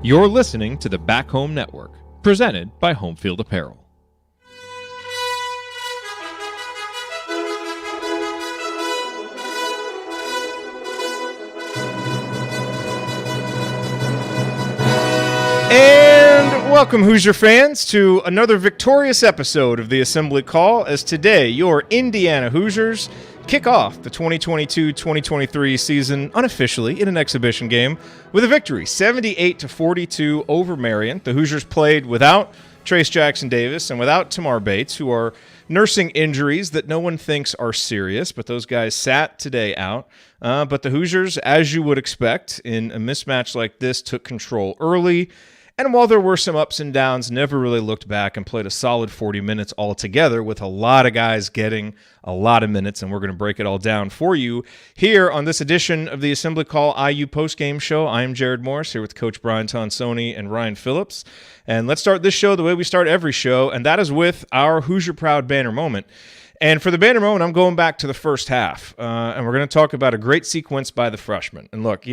You're listening to the Back Home Network, presented by Home Field Apparel. And welcome, Hoosier fans, to another victorious episode of the Assembly Call, as today your Indiana Hoosiers kick off the 2022-2023 season unofficially in an exhibition game with a victory, 78-42 over Marian. The Hoosiers played without Trace Jackson-Davis and without Tamar Bates, who are nursing injuries that no one thinks are serious, but those guys sat today out. But the Hoosiers, as you would expect in a mismatch like this, took control early. And while there were some ups and downs, never really looked back and played a solid 40 minutes altogether with a lot of guys getting a lot of minutes, and we're going to break it all down for you here on this edition of the Assembly Call IU Postgame Show. I am Jared Morris here with Coach Brian Tonsoni and Ryan Phillips. And let's start this show the way we start every show, and that is with our Hoosier Proud banner moment. And for the banner moment, I'm going back to the first half, and we're going to talk about a great sequence by the freshmen. And look,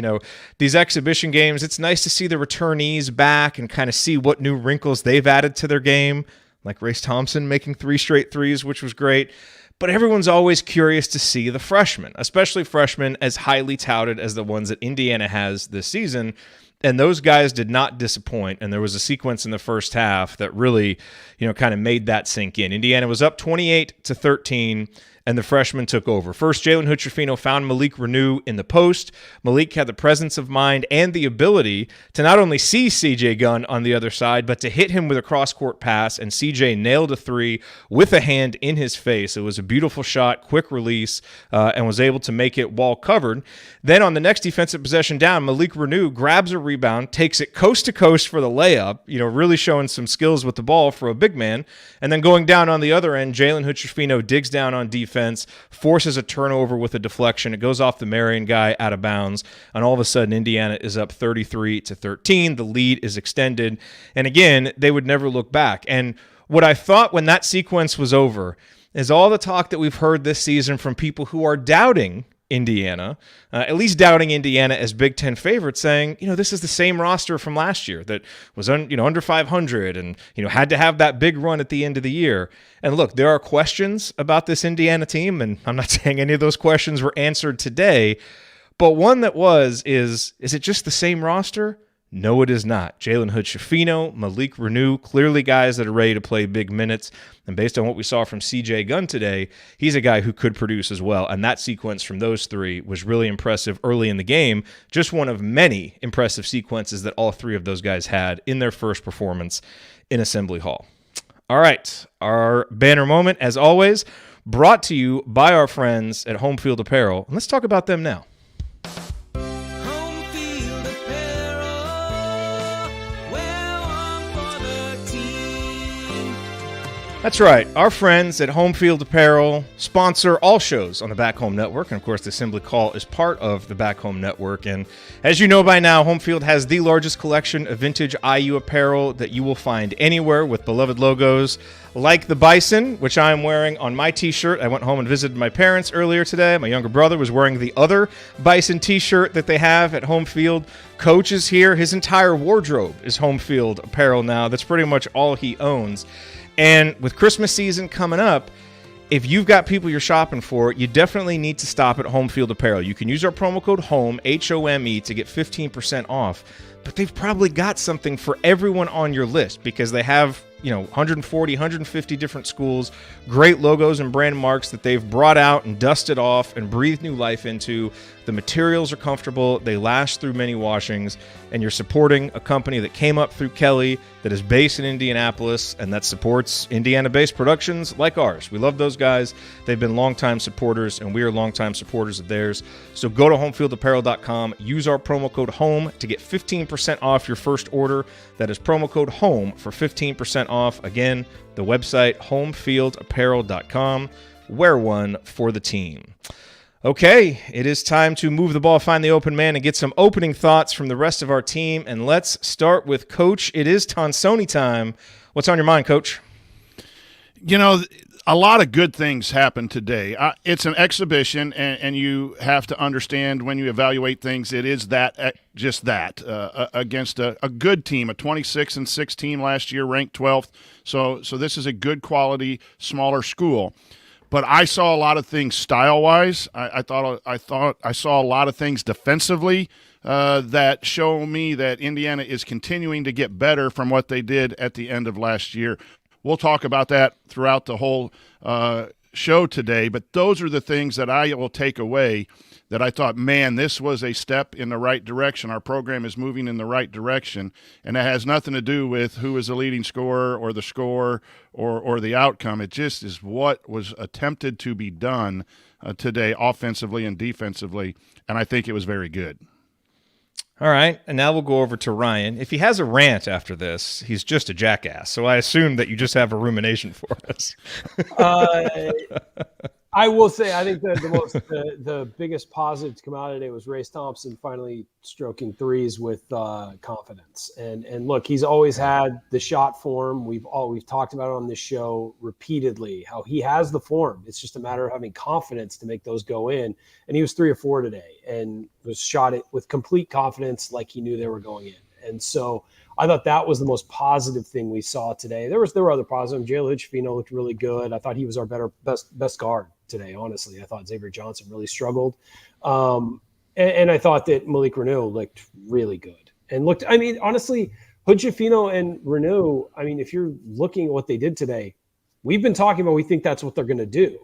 these exhibition games, it's nice to see the returnees back and kind of see what new wrinkles they've added to their game, like Race Thompson making 3 straight threes, which was great. But everyone's always curious to see the freshmen, especially freshmen as highly touted as the ones that Indiana has this season. And those guys did not disappoint, and there was a sequence in the first half that really, kind of made that sink in. Indiana was up 28-13, and the freshmen took over. First, Jalen Hood-Schifino found Malik Renew in the post. Malik had the presence of mind and the ability to not only see C.J. Gunn on the other side, but to hit him with a cross-court pass, and C.J. nailed a three with a hand in his face. It was a beautiful shot, quick release, and was able to make it wall covered. Then on the next defensive possession down, Malik Renew grabs a rebound, takes it coast to coast for the layup, really showing some skills with the ball for a big man. And then going down on the other end, Jalen Hood-Schifino digs down on defense, forces a turnover with a deflection. It goes off the Marian guy out of bounds, and all of a sudden Indiana is up 33-13. The lead is extended, and again, they would never look back. And what I thought when that sequence was over is all the talk that we've heard this season from people who are doubting Indiana, at least doubting Indiana as Big Ten favorites, saying, this is the same roster from last year that was under 500 and had to have that big run at the end of the year. And look, there are questions about this Indiana team, and I'm not saying any of those questions were answered today, but one that is it just the same roster? No, it is not. Jalen Hood-Schifino, Malik Renew, clearly guys that are ready to play big minutes. And based on what we saw from C.J. Gunn today, he's a guy who could produce as well. And that sequence from those three was really impressive early in the game. Just one of many impressive sequences that all three of those guys had in their first performance in Assembly Hall. All right, our banner moment, as always, brought to you by our friends at Home Field Apparel. And let's talk about them now. That's right. Our friends at Home Field Apparel sponsor all shows on the Back Home Network. And, of course, the Assembly Call is part of the Back Home Network. And as you know by now, Home Field has the largest collection of vintage IU apparel that you will find anywhere, with beloved logos like the Bison, which I am wearing on my T-shirt. I went home and visited my parents earlier today. My younger brother was wearing the other Bison T-shirt that they have at Home Field. Coach is here. His entire wardrobe is Home Field apparel now. That's pretty much all he owns. And with Christmas season coming up, if you've got people you're shopping for, you definitely need to stop at Home Field Apparel. You can use our promo code HOME, H-O-M-E, to get 15% off. But they've probably got something for everyone on your list, because they have 140, 150 different schools, great logos and brand marks that they've brought out and dusted off and breathed new life into. The materials are comfortable, they last through many washings, and you're supporting a company that came up through Kelly, that is based in Indianapolis, and that supports Indiana-based productions like ours. We love those guys. They've been longtime supporters, and we are longtime supporters of theirs. So go to homefieldapparel.com, use our promo code HOME to get 15% off your first order. That is promo code HOME for 15% off. Again, the website, homefieldapparel.com. Wear one for the team. Okay, it is time to move the ball, find the open man, and get some opening thoughts from the rest of our team. And let's start with Coach. It is Tonsoni time. What's on your mind, Coach? a lot of good things happened today. It's an exhibition, and you have to understand when you evaluate things, it is just that against a good team, a 26-6 team last year, ranked 12th. So this is a good quality, smaller school. But I saw a lot of things style-wise. I thought I saw a lot of things defensively that show me that Indiana is continuing to get better from what they did at the end of last year. We'll talk about that throughout the whole show today, but those are the things that I will take away that I thought, man, this was a step in the right direction. Our program is moving in the right direction, and that has nothing to do with who is the leading scorer or the score or the outcome. It just is what was attempted to be done today offensively and defensively, and I think it was very good. All right, and now we'll go over to Ryan. If he has a rant after this, he's just a jackass. So I assume that you just have a rumination for us. I will say, I think the biggest positive to come out of today was Race Thompson finally stroking threes with confidence. And look, he's always had the shot form. We've talked about it on this show repeatedly, how he has the form. It's just a matter of having confidence to make those go in. And he was 3 of 4 today and was shot it with complete confidence, like he knew they were going in. And so I thought that was the most positive thing we saw today. There were other positives. Jalen Hood-Schifino looked really good. I thought he was our best guard today, honestly. I thought Xavier Johnson really struggled. And I thought that Malik Reneau looked really good. And honestly, Hood-Schifino and Reneau, if you're looking at what they did today, we've been talking about, we think that's what they're going to do.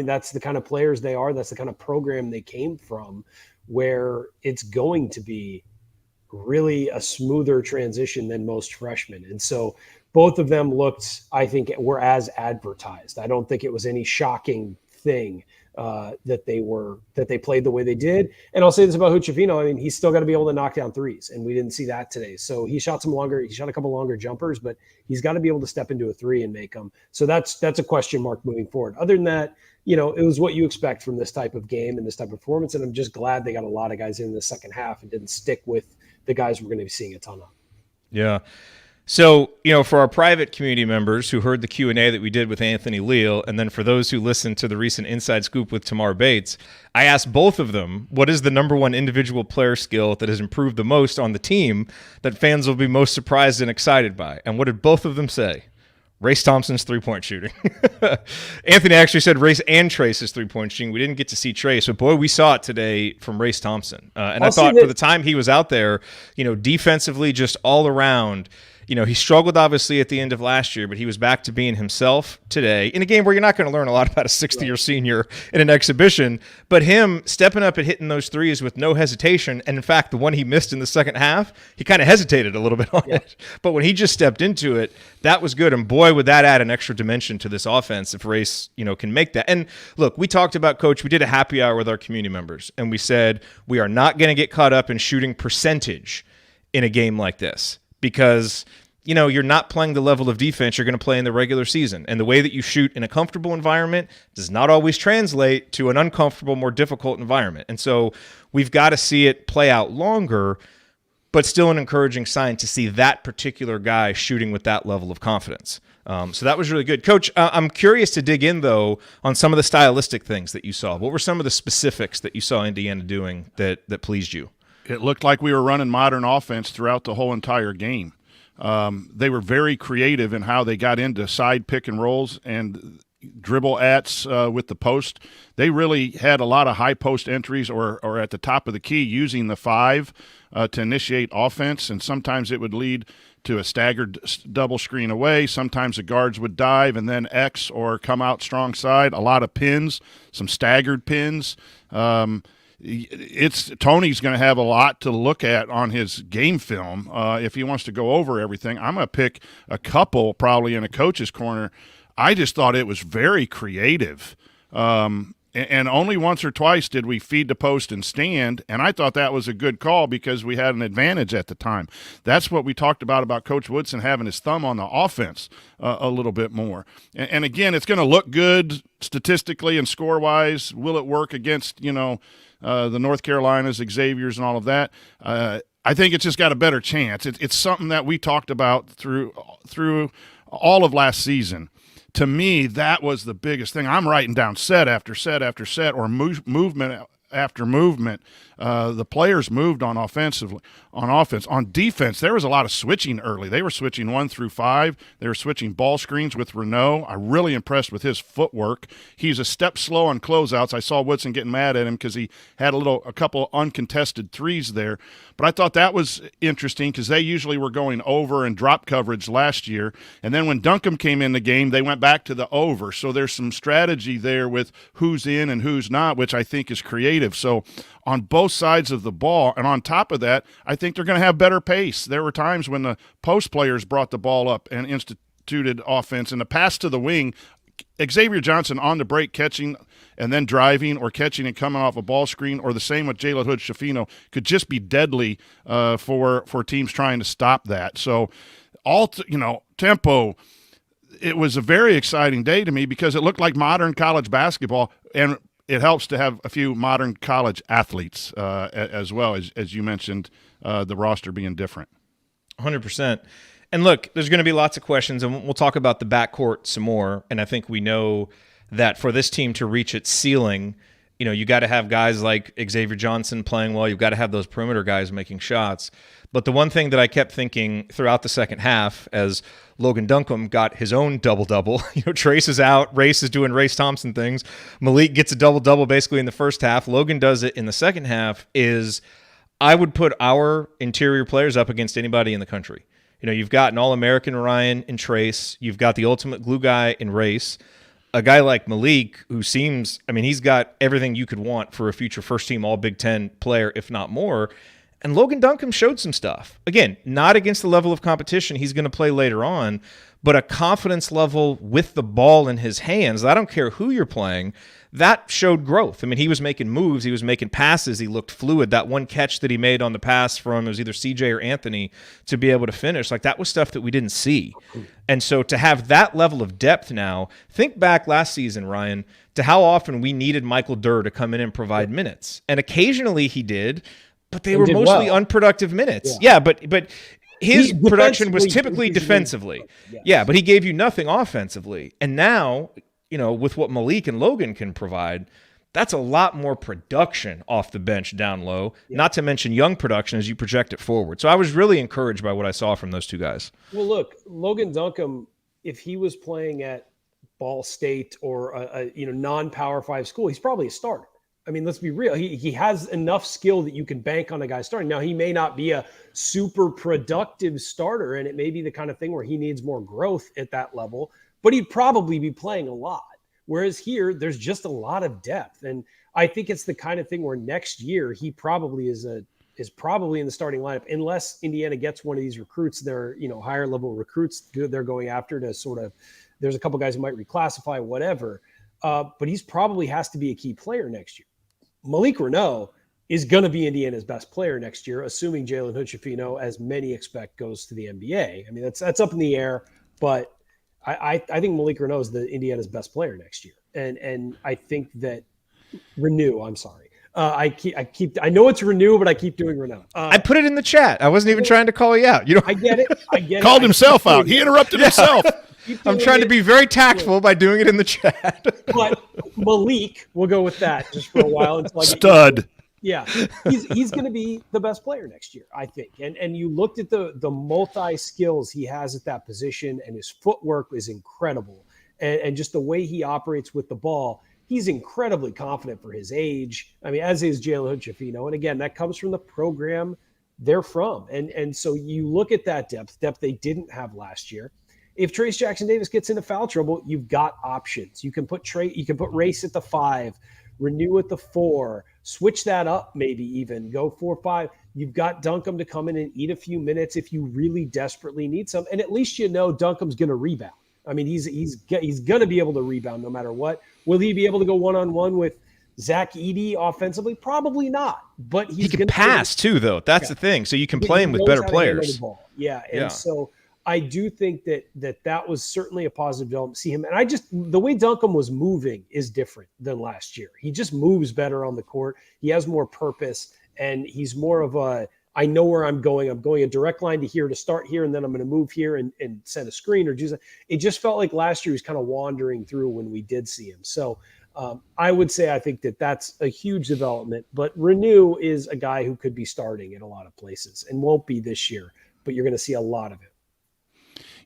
That's the kind of players they are. That's the kind of program they came from, where it's going to be really a smoother transition than most freshmen. And so both of them looked, I think, were as advertised. I don't think it was any shocking thing that they played the way they did. And I'll say this about Hood-Schifino. He's still got to be able to knock down threes, and we didn't see that today. So he shot a couple longer jumpers, but he's got to be able to step into a three and make them. So that's a question mark moving forward. Other than that, it was what you expect from this type of game and this type of performance. And I'm just glad they got a lot of guys in the second half and didn't stick with the guys we're going to be seeing a ton of. Yeah. So, for our private community members who heard the Q&A that we did with Anthony Leal, and then for those who listened to the recent Inside Scoop with Tamar Bates, I asked both of them, what is the number one individual player skill that has improved the most on the team that fans will be most surprised and excited by? And what did both of them say? Race Thompson's three-point shooting. Anthony actually said Race and Trace's three-point shooting. We didn't get to see Trace, but boy, we saw it today from Race Thompson. And I thought for the time he was out there, defensively, just all around, he struggled obviously at the end of last year, but he was back to being himself today in a game where you're not going to learn a lot about a 60-year senior in an exhibition, but him stepping up and hitting those threes with no hesitation. And in fact, the one he missed in the second half, he kind of hesitated a little bit on it, but when he just stepped into it, that was good. And boy, would that add an extra dimension to this offense if Race, can make that. And look, we talked about, Coach, we did a happy hour with our community members, and we said we are not going to get caught up in shooting percentage in a game like this, because you're not playing the level of defense you're going to play in the regular season. And the way that you shoot in a comfortable environment does not always translate to an uncomfortable, more difficult environment. And so we've got to see it play out longer, but still an encouraging sign to see that particular guy shooting with that level of confidence. So that was really good. Coach, I'm curious to dig in, though, on some of the stylistic things that you saw. What were some of the specifics that you saw Indiana doing that pleased you? It looked like we were running modern offense throughout the whole entire game. They were very creative in how they got into side pick and rolls and dribble ats with the post. They really had a lot of high post entries or at the top of the key using the 5 to initiate offense, and sometimes it would lead to a staggered double screen away. Sometimes the guards would dive and then X or come out strong side. A lot of pins, some staggered pins. Tony's going to have a lot to look at on his game film if he wants to go over everything. I'm going to pick a couple probably in a coach's corner. I just thought it was very creative. And only once or twice did we feed the post and stand, and I thought that was a good call because we had an advantage at the time. That's what we talked about Coach Woodson having his thumb on the offense a little bit more. And again, it's going to look good statistically and score-wise. Will it work against, the North Carolinas, Xavier's, and all of that? I think it's just got a better chance. It's something that we talked about through all of last season. to me, that was the biggest thing. I'm writing down set after set after set, or movement after movement. The players moved on offense. On defense, there was a lot of switching early. They were switching 1 through 5. They were switching ball screens with Renault. I'm really impressed with his footwork. He's a step slow on closeouts. I saw Woodson getting mad at him because he had a couple uncontested threes there. But I thought that was interesting because they usually were going over and drop coverage last year. And then when Duncombe came in the game, they went back to the over. So there's some strategy there with who's in and who's not, which I think is creative. So on both sides of the ball, and on top of that, I think they're going to have better pace. There were times when the post players brought the ball up and instituted offense, and the pass to the wing, Xavier Johnson on the break catching and then driving, or catching and coming off a ball screen, or the same with Jalen Hood-Schifino, could just be deadly for teams trying to stop that. So tempo. It was a very exciting day to me because it looked like modern college basketball, and it helps to have a few modern college athletes as well, as you mentioned, the roster being different. 100%. And look, there's going to be lots of questions, and we'll talk about the backcourt some more. And I think we know that for this team to reach its ceiling, you got to have guys like Xavier Johnson playing well. You've got to have those perimeter guys making shots. But the one thing that I kept thinking throughout the second half, as Logan Duncombe got his own double-double, Trace is out, Race is doing Race Thompson things, Malik gets a double-double basically in the first half, Logan does it in the second half, is I would put our interior players up against anybody in the country. You've got an All-American Ryan in Trace, you've got the ultimate glue guy in Race, a guy like Malik, who seems, he's got everything you could want for a future first-team All-Big Ten player, if not more. And Logan Duncombe showed some stuff. Again, not against the level of competition he's going to play later on, but a confidence level with the ball in his hands. I don't care who you're playing. That showed growth. He was making moves. He was making passes. He looked fluid. That one catch that he made on the pass from, it was either CJ or Anthony, to be able to finish, that was stuff that we didn't see. And so to have that level of depth now, think back last season, Ryan, to how often we needed Michael Durr to come in and provide minutes. And occasionally he did, but they were mostly unproductive minutes. Yeah, but his production was typically defensively. Yes. Yeah, but he gave you nothing offensively. And now, with what Malik and Logan can provide, that's a lot more production off the bench down low, not to mention young production as you project it forward. So I was really encouraged by what I saw from those two guys. Well, look, Logan Duncombe, if he was playing at Ball State or a non-Power 5 school, he's probably a starter. Let's be real. He has enough skill that you can bank on a guy starting. Now, he may not be a super productive starter, and it may be the kind of thing where he needs more growth at that level, but he'd probably be playing a lot. Whereas here, there's just a lot of depth. And I think it's the kind of thing where next year he probably is probably in the starting lineup, unless Indiana gets one of these recruits, they're, higher level recruits they're going after to sort of, there's a couple guys who might reclassify, whatever. But he's probably has to be a key player next year. Malik Renault is going to be Indiana's best player next year, assuming Jalen Hood-Schifino, as many expect, goes to the NBA. That's up in the air, but I think Malik Renault is Indiana's best player next year. And I think that I know it's Renew, but I keep doing Renault. I put it in the chat. I wasn't even trying to call you out. I get it. Called himself out. He interrupted himself. I'm trying to be very tactful by doing it in the chat. But Malik, we'll go with that just for a while. Until Stud. Yeah, he's going to be the best player next year, I think. And you looked at the multi-skills he has at that position, and his footwork is incredible. And just the way he operates with the ball, he's incredibly confident for his age. As is Jalen Hood-Schifino. And again, that comes from the program they're from. And so you look at that depth they didn't have last year. If Trace Jackson-Davis gets into foul trouble, you've got options. You can put Race at the 5, Renew at the 4, switch that up, maybe even go 4-5. You've got Duncombe to come in and eat a few minutes if you really desperately need some. And at least Duncombe's going to rebound. He's going to be able to rebound no matter what. Will he be able to go one-on-one with Zach Edey offensively? Probably not. But he can pass too, though. That's the thing. So you can play him with better players. Yeah, and so I do think that was certainly a positive development to see him. And the way Duncombe was moving is different than last year. He just moves better on the court. He has more purpose, and he's more of a I know where I'm going. I'm going a direct line to here to start here, and then I'm going to move here and set a screen or do something. It just felt like last year he was kind of wandering through when we did see him. So I would say I think that's a huge development. But Renew is a guy who could be starting in a lot of places and won't be this year, but you're going to see a lot of it.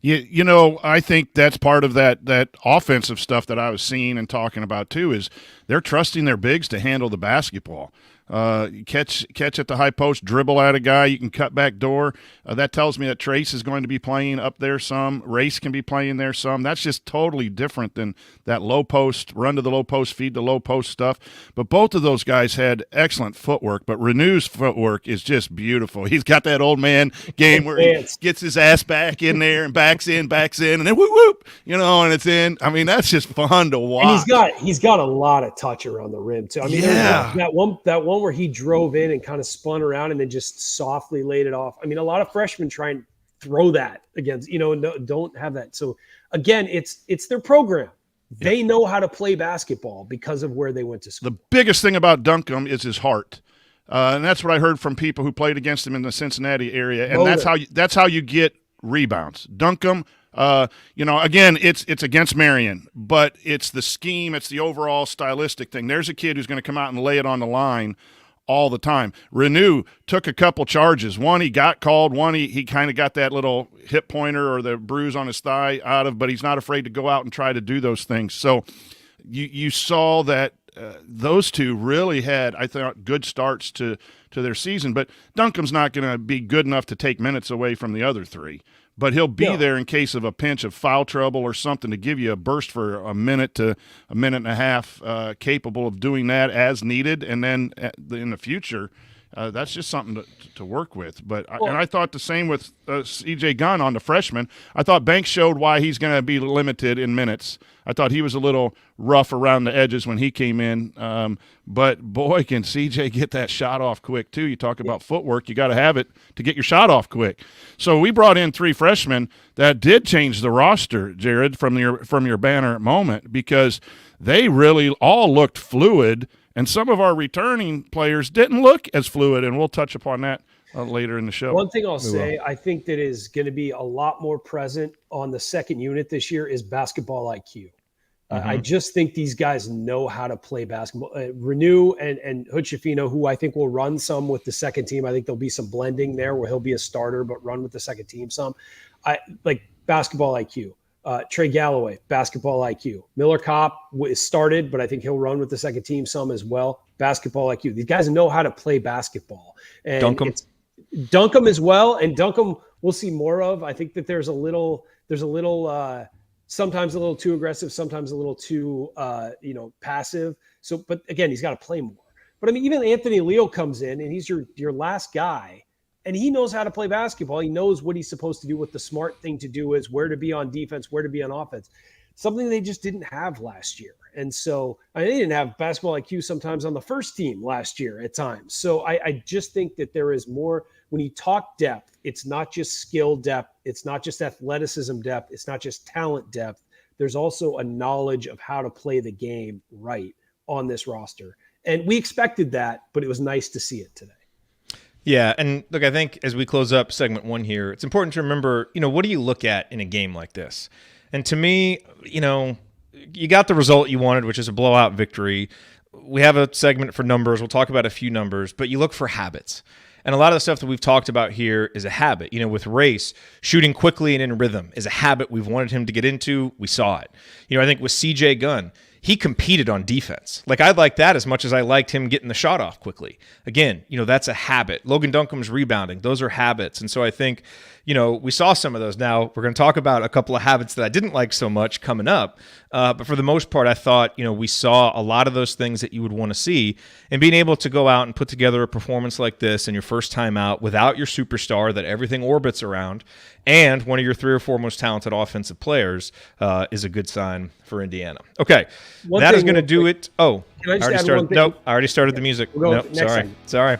You know, I think that's part of that offensive stuff that I was seeing and talking about too, is they're trusting their bigs to handle the basketball. Catch at the high post, dribble at a guy, you can cut back door. That tells me that Trace is going to be playing up there some. Race can be playing there some. That's just totally different than that low post, run to the low post, feed the low post stuff. But both of those guys had excellent footwork, but Renew's footwork is just beautiful. He's got that old man game where he gets his ass back in there and backs in, and then whoop, you know, and it's in. I mean, that's just fun to watch. And he's got a lot of touch around the rim too. I mean, that one where he drove in and kind of spun around and then just softly laid it off. I mean, a lot of freshmen try and throw that against, you know, don't have that. So again, it's their program. They know how to play basketball because of where they went to school. The biggest thing about Duncombe is his heart. And that's what I heard from people who played against him in the Cincinnati area. And that's how you get rebounds. Duncombe, you know, again, it's against Marian, but it's the scheme, it's the overall stylistic thing. There's a kid who's going to come out and lay it on the line all the time. Renew took a couple charges. One, he got called. One, he kind of got that little hip pointer or the bruise on his thigh out of, but he's not afraid to go out and try to do those things. So you saw that those two really had, I thought, good starts to their season. But Duncombe's not going to be good enough to take minutes away from the other three. But he'll be there in case of a pinch of foul trouble or something to give you a burst for a minute to a minute and a half, capable of doing that as needed. And then in the future, that's just something to work with. But and I thought the same with C.J. Gunn on the freshman. I thought Banks showed why he's going to be limited in minutes. I thought he was a little rough around the edges when he came in. But, boy, can C.J. get that shot off quick, too. You talk about footwork. You got to have it to get your shot off quick. So we brought in three freshmen that did change the roster, Jared, from your banner moment, because they really all looked fluid, and some of our returning players didn't look as fluid, and we'll touch upon that later in the show. One thing I'll say, I think that is going to be a lot more present on the second unit this year is basketball IQ. I just think these guys know how to play basketball. Renew and Hood-Schifino, who I think will run some with the second team. I think there'll be some blending there where he'll be a starter but run with the second team some. I like basketball IQ. Trey Galloway, basketball IQ. Miller Kopp is started, but I think he'll run with the second team some as well. Basketball IQ. These guys know how to play basketball. And Duncombe as well, and Duncombe we'll see more of. I think that there's a little sometimes a little too aggressive, sometimes a little too passive. So, but again, he's got to play more. But I mean, even Anthony Leal comes in and he's your last guy, and he knows how to play basketball. He knows what he's supposed to do. What the smart thing to do is, where to be on defense, where to be on offense. Something they just didn't have last year. And so they didn't have basketball IQ sometimes on the first team last year at times. So I just think that there is more. When you talk depth, it's not just skill depth. It's not just athleticism depth. It's not just talent depth. There's also a knowledge of how to play the game right on this roster. And we expected that, but it was nice to see it today. Yeah, and look, I think as we close up segment one here, it's important to remember, what do you look at in a game like this? And to me, you got the result you wanted, which is a blowout victory. We have a segment for numbers. We'll talk about a few numbers, but you look for habits. And a lot of the stuff that we've talked about here is a habit. With Race, shooting quickly and in rhythm is a habit we've wanted him to get into. We saw it. I think with C.J. Gunn, he competed on defense. Like, I like that as much as I liked him getting the shot off quickly. Again, that's a habit. Logan Duncombe's rebounding. Those are habits. And so I think, we saw some of those. Now, we're going to talk about a couple of habits that I didn't like so much coming up. But for the most part, I thought, we saw a lot of those things that you would want to see. And being able to go out and put together a performance like this in your first time out without your superstar that everything orbits around and one of your three or four most talented offensive players is a good sign for Indiana. Okay, that is going to do it. Oh, I already started. Nope, I already started the music. Nope, sorry.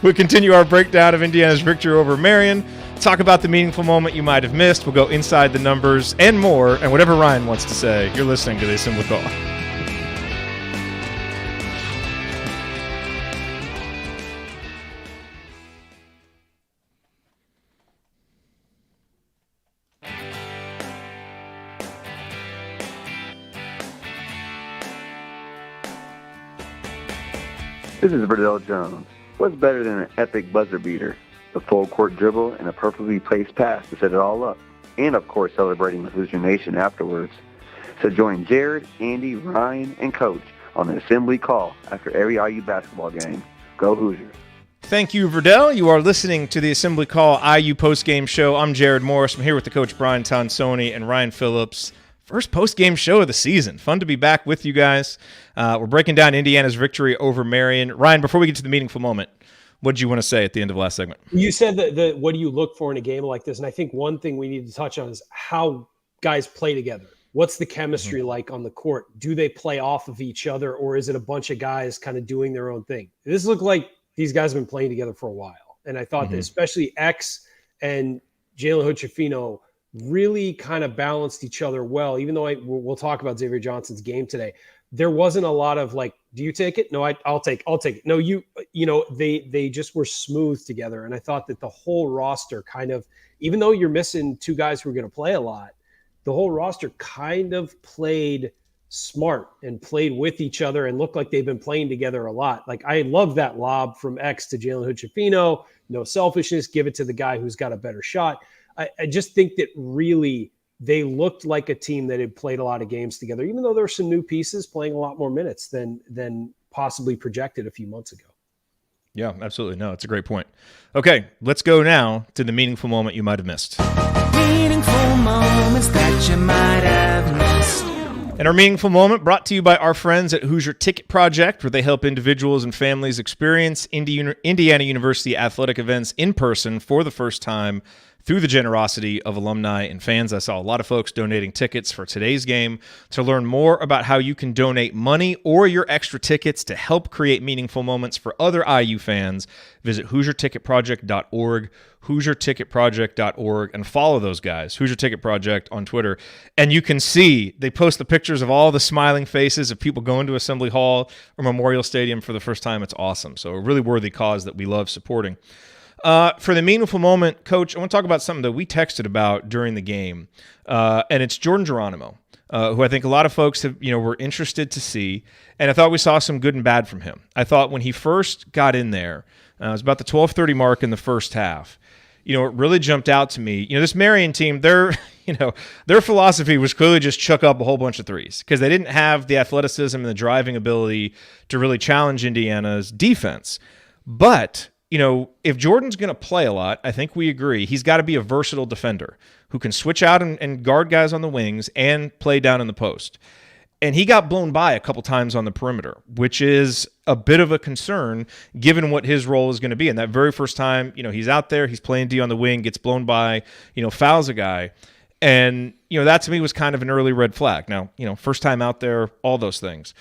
We'll continue our breakdown of Indiana's victory over Marian. Talk about the meaningful moment you might have missed. We'll go inside the numbers and more, and whatever Ryan wants to say. You're listening to the Assembly Call. This is Verdell Jones. What's better than an epic buzzer beater? The full court dribble and a perfectly placed pass to set it all up. And of course celebrating with Hoosier Nation afterwards. So join Jared, Andy, Ryan, and Coach on the assembly call after every IU basketball game. Go Hoosiers. Thank you, Verdell. You are listening to the Assembly Call IU postgame show. I'm Jared Morris. I'm here with the coach Brian Tonsoni and Ryan Phillips. First postgame show of the season. Fun to be back with you guys. We're breaking down Indiana's victory over Marian. Ryan, before we get to the meaningful moment, what did you want to say at the end of last segment? You said that what do you look for in a game like this? And I think one thing we need to touch on is how guys play together. What's the chemistry like on the court? Do they play off of each other, or is it a bunch of guys kind of doing their own thing? This looked like these guys have been playing together for a while. And I thought that especially X and Jalen Hood-Schifino really kind of balanced each other well, even though we'll talk about Xavier Johnson's game today. There wasn't a lot of like, do you take it? No, I'll take it. No, they just were smooth together. And I thought that the whole roster kind of, even though you're missing two guys who are going to play a lot, the whole roster kind of played smart and played with each other and looked like they've been playing together a lot. Like I love that lob from X to Jalen Hood-Schifino. No selfishness, give it to the guy who's got a better shot. I just think that really they looked like a team that had played a lot of games together, even though there were some new pieces playing a lot more minutes than possibly projected a few months ago. Yeah, absolutely. No, it's a great point. Okay, let's go now to the meaningful moment you might have missed. Meaningful moments that you might have missed. And our meaningful moment brought to you by our friends at Hoosier Ticket Project, where they help individuals and families experience Indiana University athletic events in person for the first time through the generosity of alumni and fans. I saw a lot of folks donating tickets for today's game. To learn more about how you can donate money or your extra tickets to help create meaningful moments for other IU fans, visit HoosierTicketProject.org, HoosierTicketProject.org, and follow those guys, Hoosier Ticket Project on Twitter. And you can see they post the pictures of all the smiling faces of people going to Assembly Hall or Memorial Stadium for the first time. It's awesome. So a really worthy cause that we love supporting. For the meaningful moment, Coach, I want to talk about something that we texted about during the game, and it's Jordan Geronimo, who I think a lot of folks were interested to see, and I thought we saw some good and bad from him. I thought when he first got in there, it was about the 12:30 mark in the first half. It really jumped out to me. This Marian team, their philosophy was clearly just chuck up a whole bunch of threes because they didn't have the athleticism and the driving ability to really challenge Indiana's defense, but if Jordan's going to play a lot, I think we agree, he's got to be a versatile defender who can switch out and guard guys on the wings and play down in the post. And he got blown by a couple times on the perimeter, which is a bit of a concern given what his role is going to be. And that very first time, he's out there, he's playing D on the wing, gets blown by, fouls a guy. And, that to me was kind of an early red flag. Now, first time out there, all those things.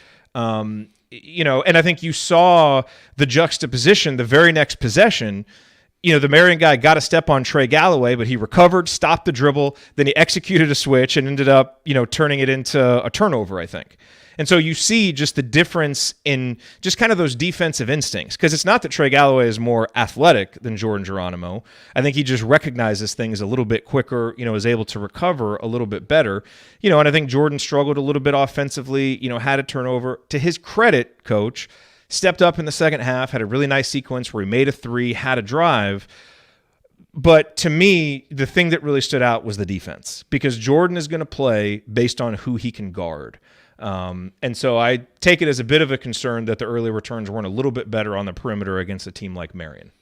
And I think you saw the juxtaposition the very next possession. The Marian guy got a step on Trey Galloway, but he recovered, stopped the dribble, then he executed a switch and ended up, turning it into a turnover, I think. And so you see just the difference in just kind of those defensive instincts, because it's not that Trey Galloway is more athletic than Jordan Geronimo. I think he just recognizes things a little bit quicker, is able to recover a little bit better. And I think Jordan struggled a little bit offensively, had a turnover. To his credit, Coach, stepped up in the second half, had a really nice sequence where he made a three, had a drive. But to me, the thing that really stood out was the defense, because Jordan is going to play based on who he can guard. And so I take it as a bit of a concern that the early returns weren't a little bit better on the perimeter against a team like Marian.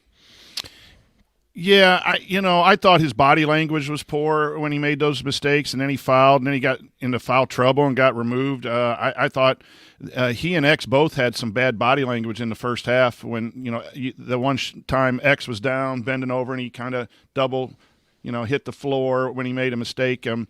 Yeah, I thought his body language was poor when he made those mistakes, and then he fouled, and then he got into foul trouble and got removed. I thought he and X both had some bad body language in the first half when, the one time X was down, bending over, and he kind of double, hit the floor when he made a mistake. And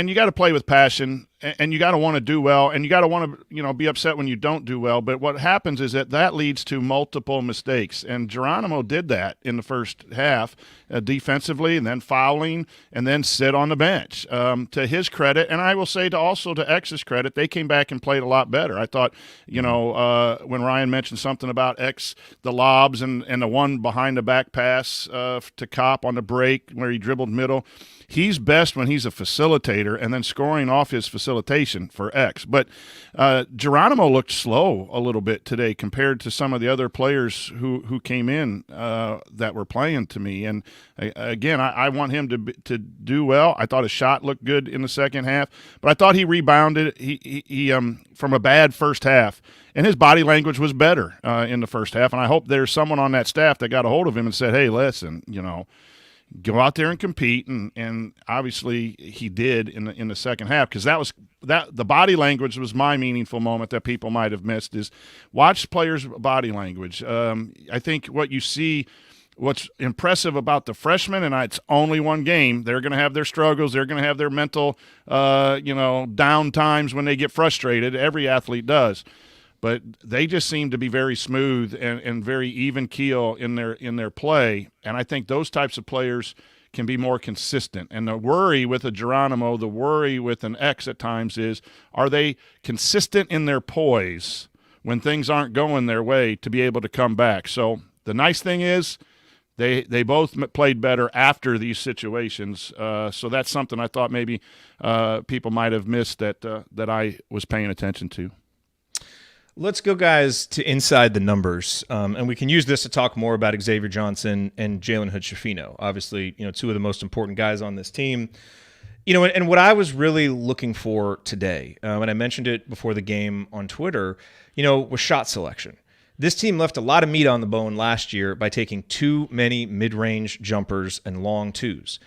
you got to play with passion, and you got to want to do well, and you got to want to, be upset when you don't do well. But what happens is that leads to multiple mistakes, and Geronimo did that in the first half defensively, and then fouling, and then sit on the bench. To his credit, and I will say also to X's credit, they came back and played a lot better. I thought, when Ryan mentioned something about X, the lobs and the one behind the back pass to Kopp on the break where he dribbled middle. He's best when he's a facilitator and then scoring off his facilitation facilitation for X. But Geronimo looked slow a little bit today compared to some of the other players who came in that were playing to me. And again, I want him to do well. I thought his shot looked good in the second half, but I thought he rebounded. He from a bad first half. And his body language was better in the first half. And I hope there's someone on that staff that got a hold of him and said, hey, listen, go out there and compete. And obviously he did in the second half, because the body language was my meaningful moment that people might have missed, is watch players' body language. I think what's impressive about the freshmen, and it's only one game, they're going to have their struggles. They're going to have their mental, down times when they get frustrated. Every athlete does. But they just seem to be very smooth and very even keel in their play. And I think those types of players can be more consistent. And the worry with a Geronimo, the worry with an X at times is, are they consistent in their poise when things aren't going their way to be able to come back? So the nice thing is they both played better after these situations. So that's something I thought maybe people might have missed that I was paying attention to. Let's go, guys, to inside the numbers, and we can use this to talk more about Xavier Johnson and Jalen Hood-Schifino. Obviously, two of the most important guys on this team. And what I was really looking for today, and I mentioned it before the game on Twitter, was shot selection. This team left a lot of meat on the bone last year by taking too many mid-range jumpers and long twos.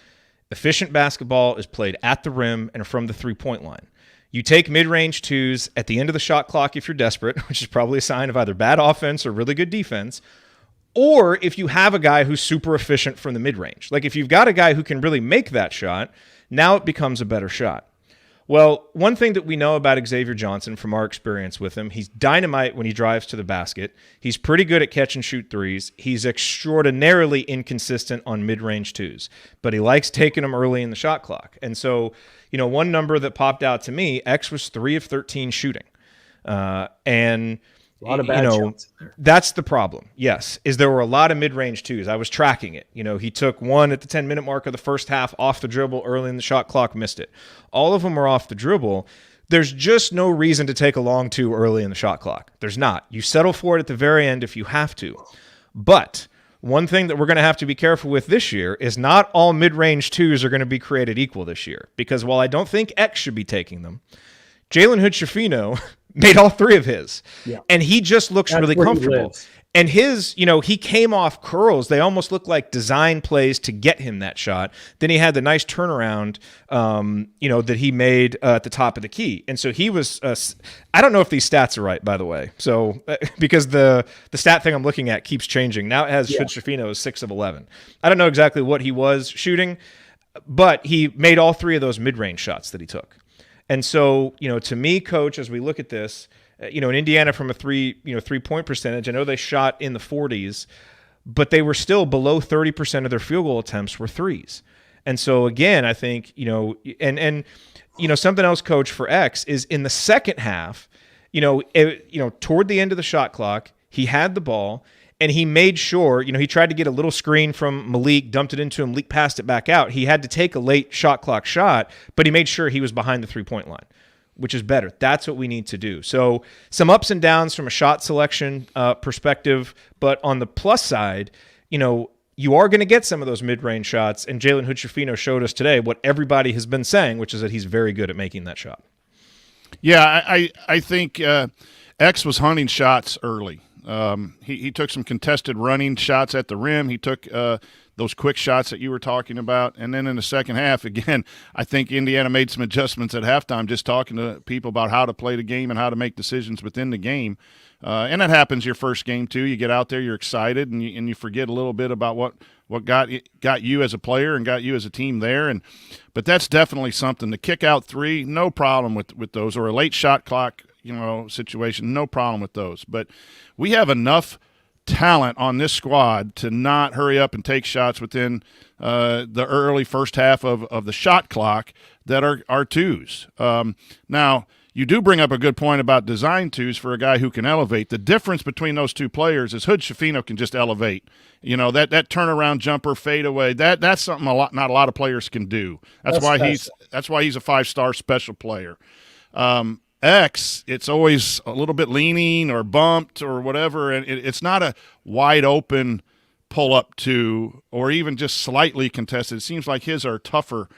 Efficient basketball is played at the rim and from the three-point line. You take mid-range twos at the end of the shot clock if you're desperate, which is probably a sign of either bad offense or really good defense, or if you have a guy who's super efficient from the mid-range. Like if you've got a guy who can really make that shot, now it becomes a better shot. Well, one thing that we know about Xavier Johnson from our experience with him, he's dynamite when he drives to the basket. He's pretty good at catch and shoot threes. He's extraordinarily inconsistent on mid-range twos, but he likes taking them early in the shot clock. And so, one number that popped out to me, X was 3 of 13 shooting. And a lot of bad shots in there. That's the problem. Yes, is there were a lot of mid-range twos. I was tracking it. He took one at the 10-minute mark of the first half off the dribble early in the shot clock, missed it. All of them were off the dribble. There's just no reason to take a long two early in the shot clock. There's not. You settle for it at the very end if you have to. But one thing that we're going to have to be careful with this year is not all mid-range twos are going to be created equal this year. Because while I don't think X should be taking them, Jalen Hood-Schifino made all 3 of his. Yeah. And he just looks really comfortable. And his, he came off curls. They almost look like design plays to get him that shot. Then he had the nice turnaround, that he made at the top of the key. And so he was, I don't know if these stats are right, by the way. So, because the stat thing I'm looking at keeps changing. Now it has Hood-Schifino as 6 of 11. I don't know exactly what he was shooting, but he made all 3 of those mid-range shots that he took. And so, to me, Coach, as we look at this, in Indiana from a 3-point percentage, I know they shot in the 40s, but they were still below 30% of their field goal attempts were threes. And so again, I think, something else, Coach, for X is in the second half, toward the end of the shot clock, he had the ball. And he made sure, he tried to get a little screen from Malik, dumped it into him, Malik passed it back out. He had to take a late shot clock shot, but he made sure he was behind the three-point line, which is better. That's what we need to do. So some ups and downs from a shot selection perspective, but on the plus side, you are going to get some of those mid-range shots, and Jalen Hood-Schifino showed us today what everybody has been saying, which is that he's very good at making that shot. Yeah, I think X was hunting shots early. He took some contested running shots at the rim. He took those quick shots that you were talking about. And then in the second half, again, I think Indiana made some adjustments at halftime, just talking to people about how to play the game and how to make decisions within the game. And that happens your first game too. You get out there, you're excited, and you forget a little bit about what got you as a player and got you as a team there. But that's definitely something. The kick out 3, no problem with those, or a late shot clock situation, no problem with those. But we have enough talent on this squad to not hurry up and take shots within the early first half of the shot clock that are twos. Now, you do bring up a good point about design twos for a guy who can elevate. The difference between those two players is Hood-Schifino can just elevate. That turnaround jumper, fadeaway, that's something not a lot of players can do. That's why he's a 5-star special player. X, it's always a little bit leaning or bumped or whatever, and it's not a wide open pull up two or even just slightly contested. It seems like his are tougher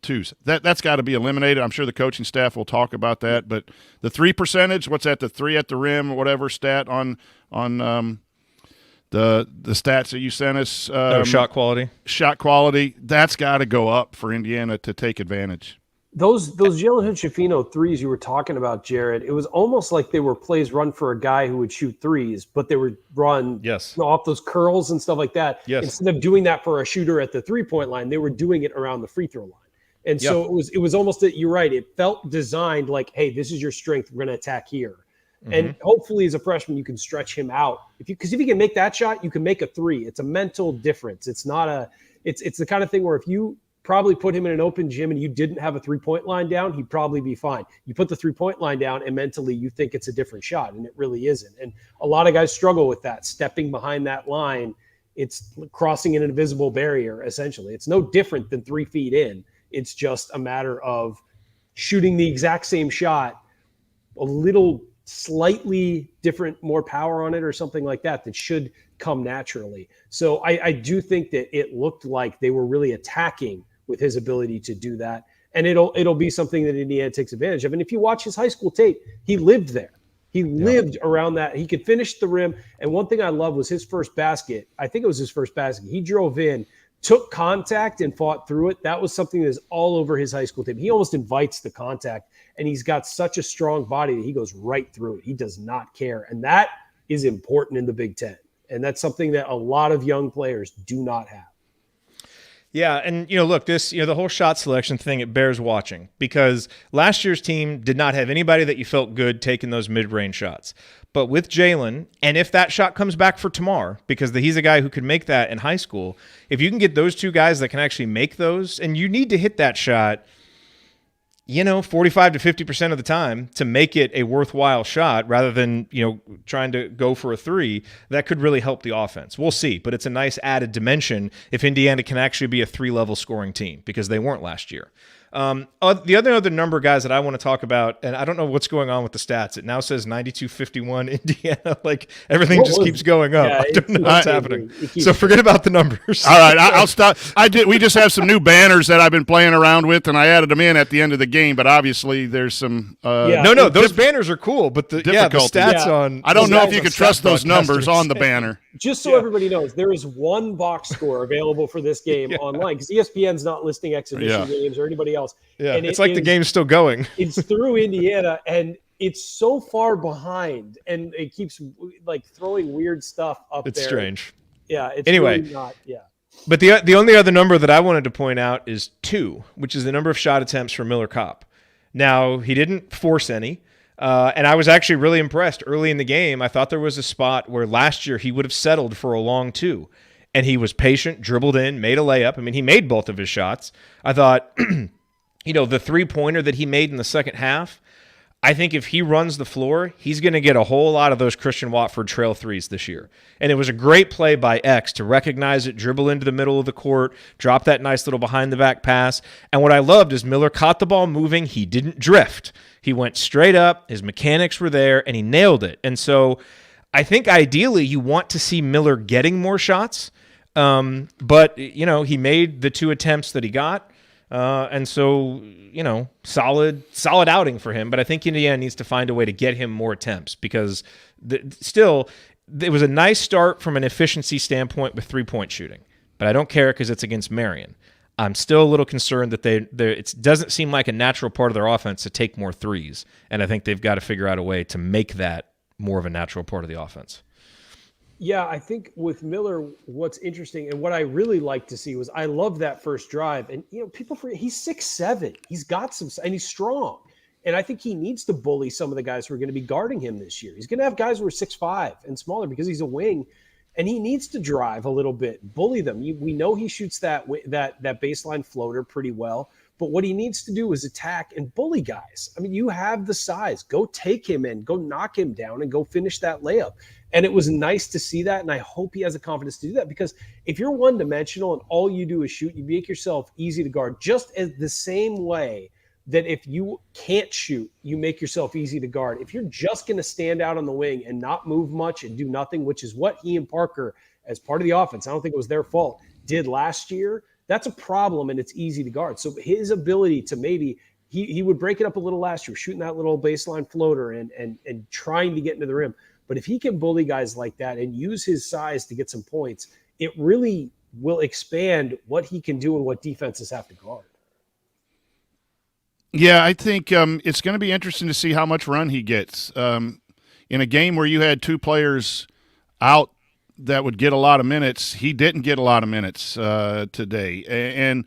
twos. That's got to be eliminated. I'm sure the coaching staff will talk about that. But the 3 percentage, what's that? The 3 at the rim or whatever stat on the stats that you sent us. Shot quality. Shot quality. That's got to go up for Indiana to take advantage. Those Jalen Hood-Schifino threes you were talking about, Jared, it was almost like they were plays run for a guy who would shoot threes, but they would run off those curls and stuff like that. Yes. Instead of doing that for a shooter at the three-point line, they were doing it around the free throw line. And so it was almost that you're right. It felt designed like, hey, this is your strength. We're going to attack here. Mm-hmm. And hopefully as a freshman, you can stretch him out. Because if you can make that shot, you can make a three. It's a mental difference. It's not it's the kind of thing where if you probably put him in an open gym and you didn't have a three-point line down, he'd probably be fine. You put the three-point line down and mentally you think it's a different shot, and it really isn't. And a lot of guys struggle with that, stepping behind that line. It's crossing an invisible barrier, essentially. It's no different than 3 feet in. It's just a matter of shooting the exact same shot, a little slightly different, more power on it or something like that should come naturally. So I do think that it looked like they were really attacking with his ability to do that. And it'll be something that Indiana takes advantage of. And if you watch his high school tape, he lived there. He lived around that. He could finish the rim. And one thing I love was his first basket. I think it was his first basket. He drove in, took contact, and fought through it. That was something that's all over his high school tape. He almost invites the contact, and he's got such a strong body that he goes right through it. He does not care. And that is important in the Big Ten. And that's something that a lot of young players do not have. Yeah, and look, this the whole shot selection thing, it bears watching because last year's team did not have anybody that you felt good taking those mid-range shots. But with Jalen, and if that shot comes back for Tamar, because he's a guy who could make that in high school, if you can get those two guys that can actually make those, and you need to hit that shot 45 to 50% of the time to make it a worthwhile shot rather than, trying to go for a three, that could really help the offense. We'll see, but it's a nice added dimension if Indiana can actually be a 3-level scoring team because they weren't last year. The other number, guys, that I want to talk about, and I don't know what's going on with the stats. It now says 92-51 Indiana. Like everything just keeps going up. I don't know what's happening. So forget about the numbers. All right, I'll stop. We just have some new banners that I've been playing around with, and I added them in at the end of the game. But obviously, there's some. No, those banners are cool, but the stats on. I don't know if you can trust those numbers on the banner. Just so everybody knows, there is one box score available for this game online because ESPN's not listing exhibition games or anybody else. Yeah, and it's like the game's still going. It's through Indiana, and it's so far behind, and it keeps like throwing weird stuff up there. It's strange. Yeah. It's anyway, really not. Yeah. But the only other number that I wanted to point out is 2, which is the number of shot attempts for Miller Kopp. Now, he didn't force any. And I was actually really impressed early in the game. I thought there was a spot where last year he would have settled for a long 2. And he was patient, dribbled in, made a layup. I mean, he made both of his shots. I thought, the 3-pointer that he made in the second half, I think if he runs the floor, he's going to get a whole lot of those Christian Watford trail threes this year. And it was a great play by X to recognize it, dribble into the middle of the court, drop that nice little behind-the-back pass. And what I loved is Miller caught the ball moving. He didn't drift. He went straight up. His mechanics were there, and he nailed it. And so I think ideally you want to see Miller getting more shots. But, he made the 2 attempts that he got. And so, solid outing for him. But I think Indiana needs to find a way to get him more attempts because it was a nice start from an efficiency standpoint with 3-point shooting. But I don't care because it's against Marian. I'm still a little concerned that it doesn't seem like a natural part of their offense to take more threes. And I think they've got to figure out a way to make that more of a natural part of the offense. Yeah, I think with Miller, what's interesting and what I really like to see was I love that first drive. And, people forget he's 6'7". He's got some, and he's strong. And I think he needs to bully some of the guys who are going to be guarding him this year. He's going to have guys who are 6'5" and smaller because he's a wing. And he needs to drive a little bit, bully them. We know he shoots that baseline floater pretty well. But what he needs to do is attack and bully guys. I mean, you have the size. Go take him in, go knock him down, and go finish that layup. And it was nice to see that, and I hope he has the confidence to do that because if you're one-dimensional and all you do is shoot, you make yourself easy to guard just as the same way that if you can't shoot, you make yourself easy to guard. If you're just going to stand out on the wing and not move much and do nothing, which is what he and Parker, as part of the offense, I don't think it was their fault, did last year, that's a problem, and it's easy to guard. So his ability to maybe he would break it up a little last year, shooting that little baseline floater and trying to get into the rim. But if he can bully guys like that and use his size to get some points, it really will expand what he can do and what defenses have to guard. Yeah, I think it's going to be interesting to see how much run he gets. In a game where you had two players out that would get a lot of minutes, he didn't get a lot of minutes today. And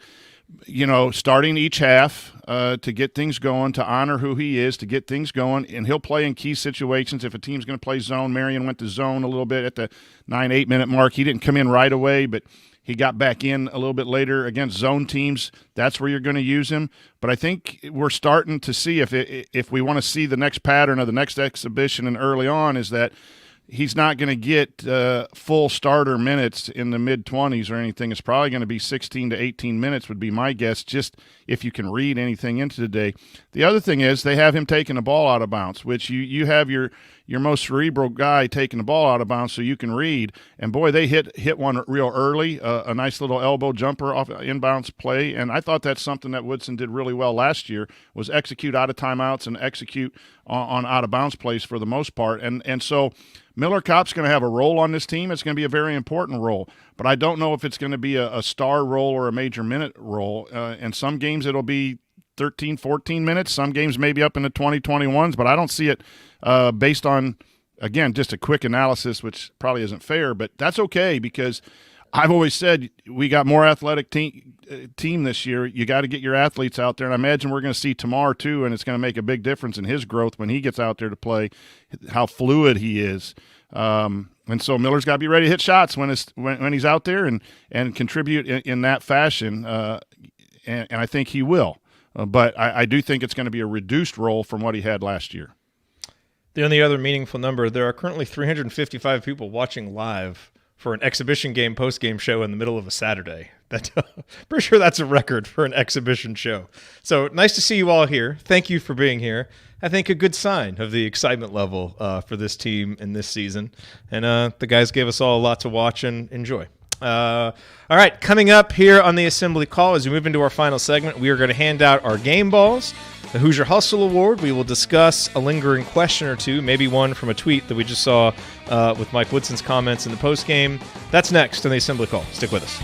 starting each half to get things going, to honor who he is, to get things going, and he'll play in key situations. If a team's going to play zone, Marian went to zone a little bit at the 9-8 minute mark. He didn't come in right away, but he got back in a little bit later against zone teams. That's where you're going to use him. But I think we're starting to see if we want to see the next pattern of the next exhibition and early on is that he's not going to get full starter minutes in the mid-20s or anything. It's probably going to be 16 to 18 minutes would be my guess, just if you can read anything into today. The other thing is they have him taking the ball out of bounds, which you have your most cerebral guy taking the ball out of bounds so you can read. And, boy, they hit one real early, a nice little elbow jumper off inbounds play. And I thought that's something that Woodson did really well last year was execute out of timeouts and execute on out-of-bounds plays for the most part. And so Miller Kopp's going to have a role on this team. It's going to be a very important role. But I don't know if it's going to be a star role or a major minute role. In some games it'll be 13, 14 minutes. Some games maybe up in the 20, 21s. But I don't see it based on, again, just a quick analysis, which probably isn't fair. But that's okay because I've always said we got more athletic team this year. You got to get your athletes out there. And I imagine we're going to see Tamar too, and it's going to make a big difference in his growth when he gets out there to play, how fluid he is. And so Miller's got to be ready to hit shots when he's out there and contribute in that fashion. And I think he will. But I do think it's going to be a reduced role from what he had last year. The only other meaningful number, there are currently 355 people watching live for an exhibition game post-game show in the middle of a Saturday. Pretty sure that's a record for an exhibition show. So nice to see you all here. Thank you for being here. I think a good sign of the excitement level for this team in this season. And the guys gave us all a lot to watch and enjoy. All right, coming up here on the Assembly Call, as we move into our final segment, we are going to hand out our game balls, the Hoosier Hustle Award. We will discuss a lingering question or two, maybe one from a tweet that we just saw with Mike Woodson's comments in the postgame. That's next on the Assembly Call. Stick with us.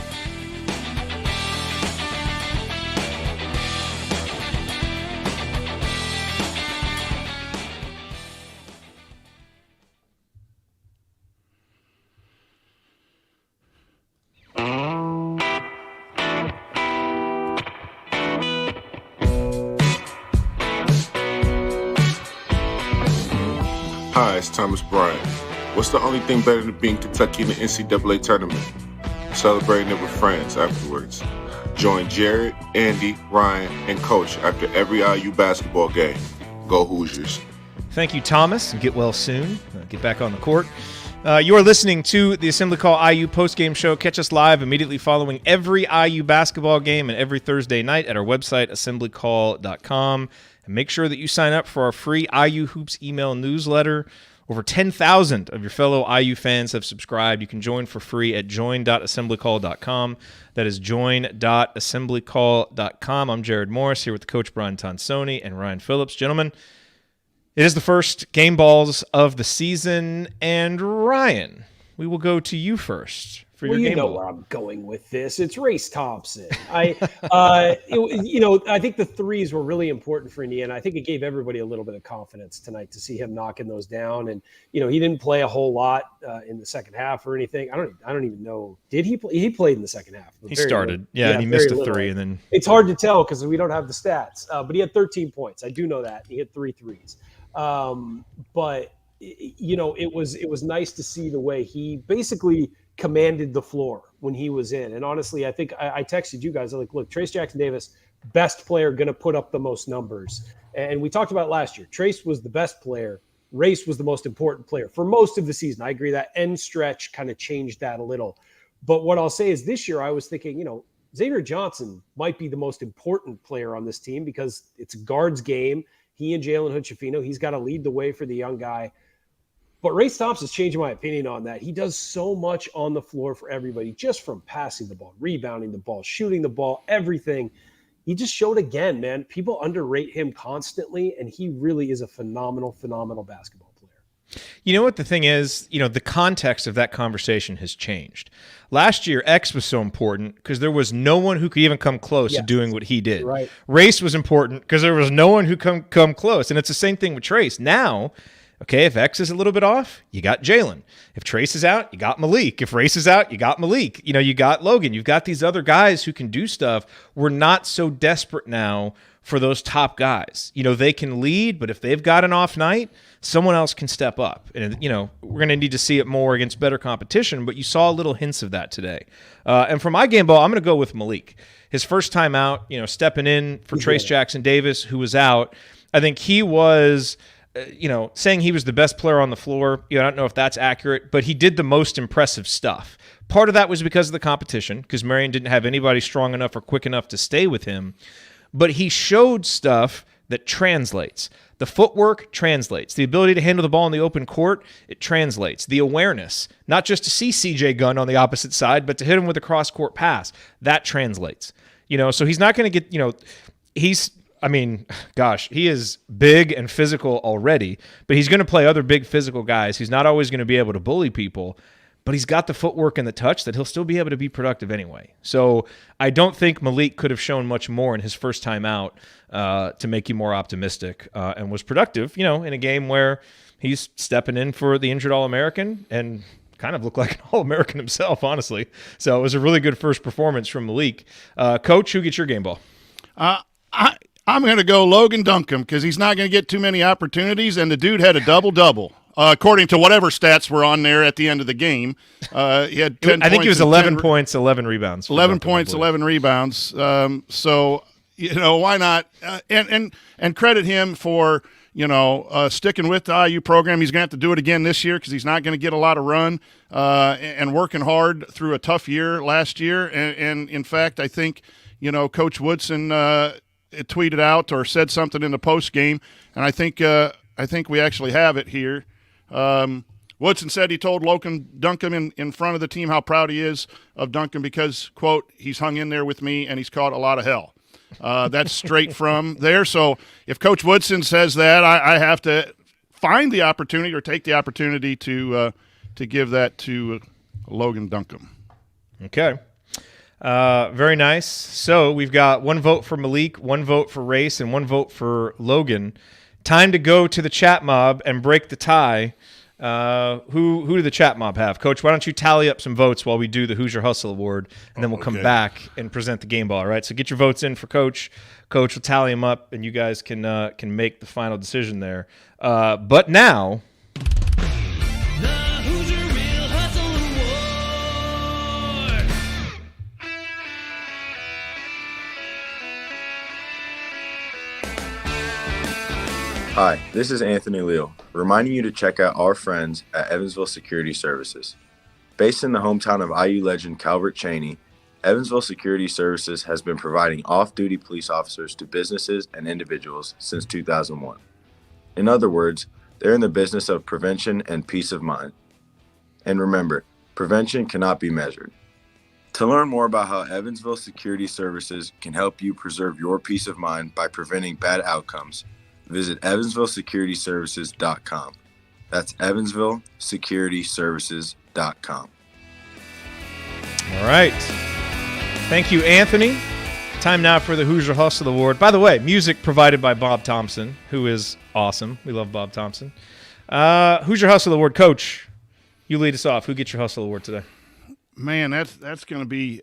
Hi, it's Thomas Bryant. What's the only thing better than being Kentucky in the NCAA tournament? Celebrating it with friends afterwards. Join Jared, Andy, Ryan, and Coach after every IU basketball game. Go Hoosiers. Thank you, Thomas, and get well soon. Get back on the court. You are listening to the Assembly Call IU postgame show. Catch us live immediately following every IU basketball game and every Thursday night at our website, assemblycall.com. And make sure that you sign up for our free IU Hoops email newsletter. Over 10,000 of your fellow IU fans have subscribed. You can join for free at join.assemblycall.com. That is join.assemblycall.com. I'm Jared Morris here with Coach Brian Tonsoni and Ryan Phillips. Gentlemen, it is the first game balls of the season. And Ryan, we will go to you first. Well, you know where I'm going with this. It's Race Thompson. I think the threes were really important for Indiana. I think it gave everybody a little bit of confidence tonight to see him knocking those down. And he didn't play a whole lot in the second half or anything. I don't even know. Did he play? He played in the second half. He started, and he missed a three, and then it's hard to tell because we don't have the stats. But he had 13 points. I do know that he had 3 threes. But it was nice to see the way he basically commanded the floor when he was in. And honestly, I think I texted you guys, like, look, Trace Jackson-Davis, best player, going to put up the most numbers. And we talked about last year. Trace was the best player. Race was the most important player for most of the season. I agree that end stretch kind of changed that a little. But what I'll say is this year I was thinking, Xavier Johnson might be the most important player on this team because it's a guards game. He and Jalen Hood-Schifino, he's got to lead the way for the young guy. But Race Thompson's changing my opinion on that. He does so much on the floor for everybody, just from passing the ball, rebounding the ball, shooting the ball, everything. He just showed again, man. People underrate him constantly, and he really is a phenomenal, phenomenal basketball player. You know what the thing is? The context of that conversation has changed. Last year, X was so important because there was no one who could even come close to doing what he did. Right. Race was important because there was no one who come close. And it's the same thing with Trace. Now, okay, if X is a little bit off, you got Jalen. If Trace is out, you got Malik. If Race is out, you got Malik. You got Logan. You've got these other guys who can do stuff. We're not so desperate now for those top guys. They can lead, but if they've got an off night, someone else can step up. And, we're going to need to see it more against better competition, but you saw little hints of that today. And for my game ball, I'm going to go with Malik. His first time out, stepping in for Trace Jackson Davis, who was out. I think he was... saying he was the best player on the floor, I don't know if that's accurate, but he did the most impressive stuff. Part of that was because of the competition, because Marian didn't have anybody strong enough or quick enough to stay with him. But he showed stuff that translates. The footwork translates. The ability to handle the ball in the open court, it translates. The awareness, not just to see CJ Gunn on the opposite side, but to hit him with a cross-court pass, that translates. So he's not going to get, he is big and physical already, but he's going to play other big physical guys. He's not always going to be able to bully people, but he's got the footwork and the touch that he'll still be able to be productive anyway. So I don't think Malik could have shown much more in his first time out to make you more optimistic and was productive, in a game where he's stepping in for the injured All-American and kind of looked like an All-American himself, honestly. So it was a really good first performance from Malik. Coach, who gets your game ball? I'm going to go Logan Duncombe because he's not going to get too many opportunities, and the dude had a double-double. According to whatever stats were on there at the end of the game. He had 10 I think points it was 11 points, 11 rebounds. 11 points, 11 rebounds. So, why not? And credit him for, sticking with the IU program. He's going to have to do it again this year because he's not going to get a lot of run and working hard through a tough year last year. And in fact, I think, Coach Woodson tweeted out or said something in the post game, and I think we actually have it here. Woodson said he told Logan Duncombe in front of the team how proud he is of Duncombe because, quote, he's hung in there with me and he's caught a lot of hell. That's straight from there. So if Coach Woodson says that, I have to find the opportunity or take the opportunity to give that to Logan Duncombe. Okay. Very nice. So we've got one vote for Malik, one vote for Race, and one vote for Logan. Time to go to the chat mob and break the tie. Who do the chat mob have? Coach, why don't you tally up some votes while we do the Hoosier Hustle Award, and then we'll come back and present the game ball, all right? So get your votes in for Coach. Coach will tally them up, and you guys can make the final decision there. But now... Hi, this is Anthony Leal, reminding you to check out our friends at Evansville Security Services. Based in the hometown of IU legend Calvert Chaney, Evansville Security Services has been providing off-duty police officers to businesses and individuals since 2001. In other words, they're in the business of prevention and peace of mind. And remember, prevention cannot be measured. To learn more about how Evansville Security Services can help you preserve your peace of mind by preventing bad outcomes, visit evansvillesecurityservices.com. That's evansvillesecurityservices.com. All right. Thank you, Anthony. Time now for the Hoosier Hustle Award. By the way, music provided by Bob Thompson, who is awesome. We love Bob Thompson. Hoosier Hustle Award. Coach, you lead us off. Who gets your Hustle Award today? Man, that's going to be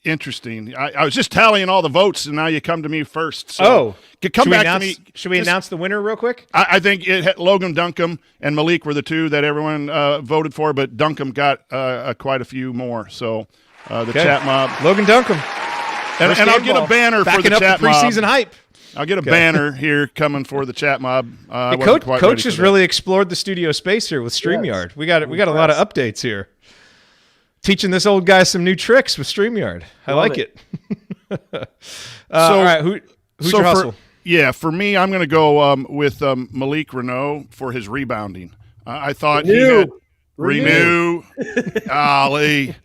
interesting. I was just tallying all the votes, and now you come to me first. So come back to me. Should we announce the winner real quick? I think Logan Duncombe and Malik were the two that everyone voted for, but Duncombe got quite a few more. So the chat mob. Logan Duncombe. And I'll get a banner for the chat mob. Preseason hype. I'll get a banner here coming for the chat mob. Coach has really explored the studio space here with StreamYard. We got a lot of updates here. Teaching this old guy some new tricks with StreamYard. I like it. All right, who's your hustle? For me, I'm going to go with Malik Renault for his rebounding. I thought Renew. Golly.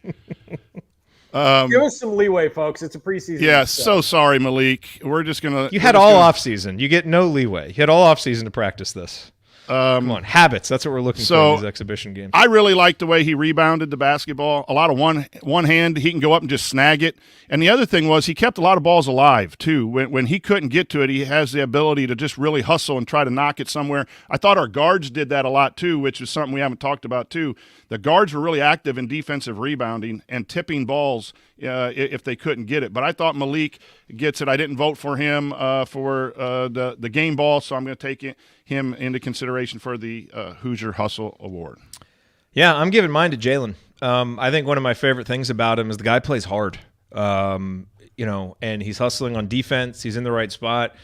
Give us some leeway, folks. It's a preseason. Yeah, so sorry, Malik. We're just going to – You had all offseason. You get no leeway. You had all offseason to practice this. Come on, habits. That's what we're looking for in these exhibition games. I really liked the way he rebounded the basketball. A lot of one hand, he can go up and just snag it. And the other thing was he kept a lot of balls alive, too. When he couldn't get to it, he has the ability to just really hustle and try to knock it somewhere. I thought our guards did that a lot, too, which is something we haven't talked about, too. The guards were really active in defensive rebounding and tipping balls if they couldn't get it. But I thought Malik gets it. I didn't vote for him for the game ball, so I'm going to take him into consideration for the Hoosier Hustle Award. Yeah, I'm giving mine to Jalen. I think one of my favorite things about him is the guy plays hard, and he's hustling on defense. He's in the right spot.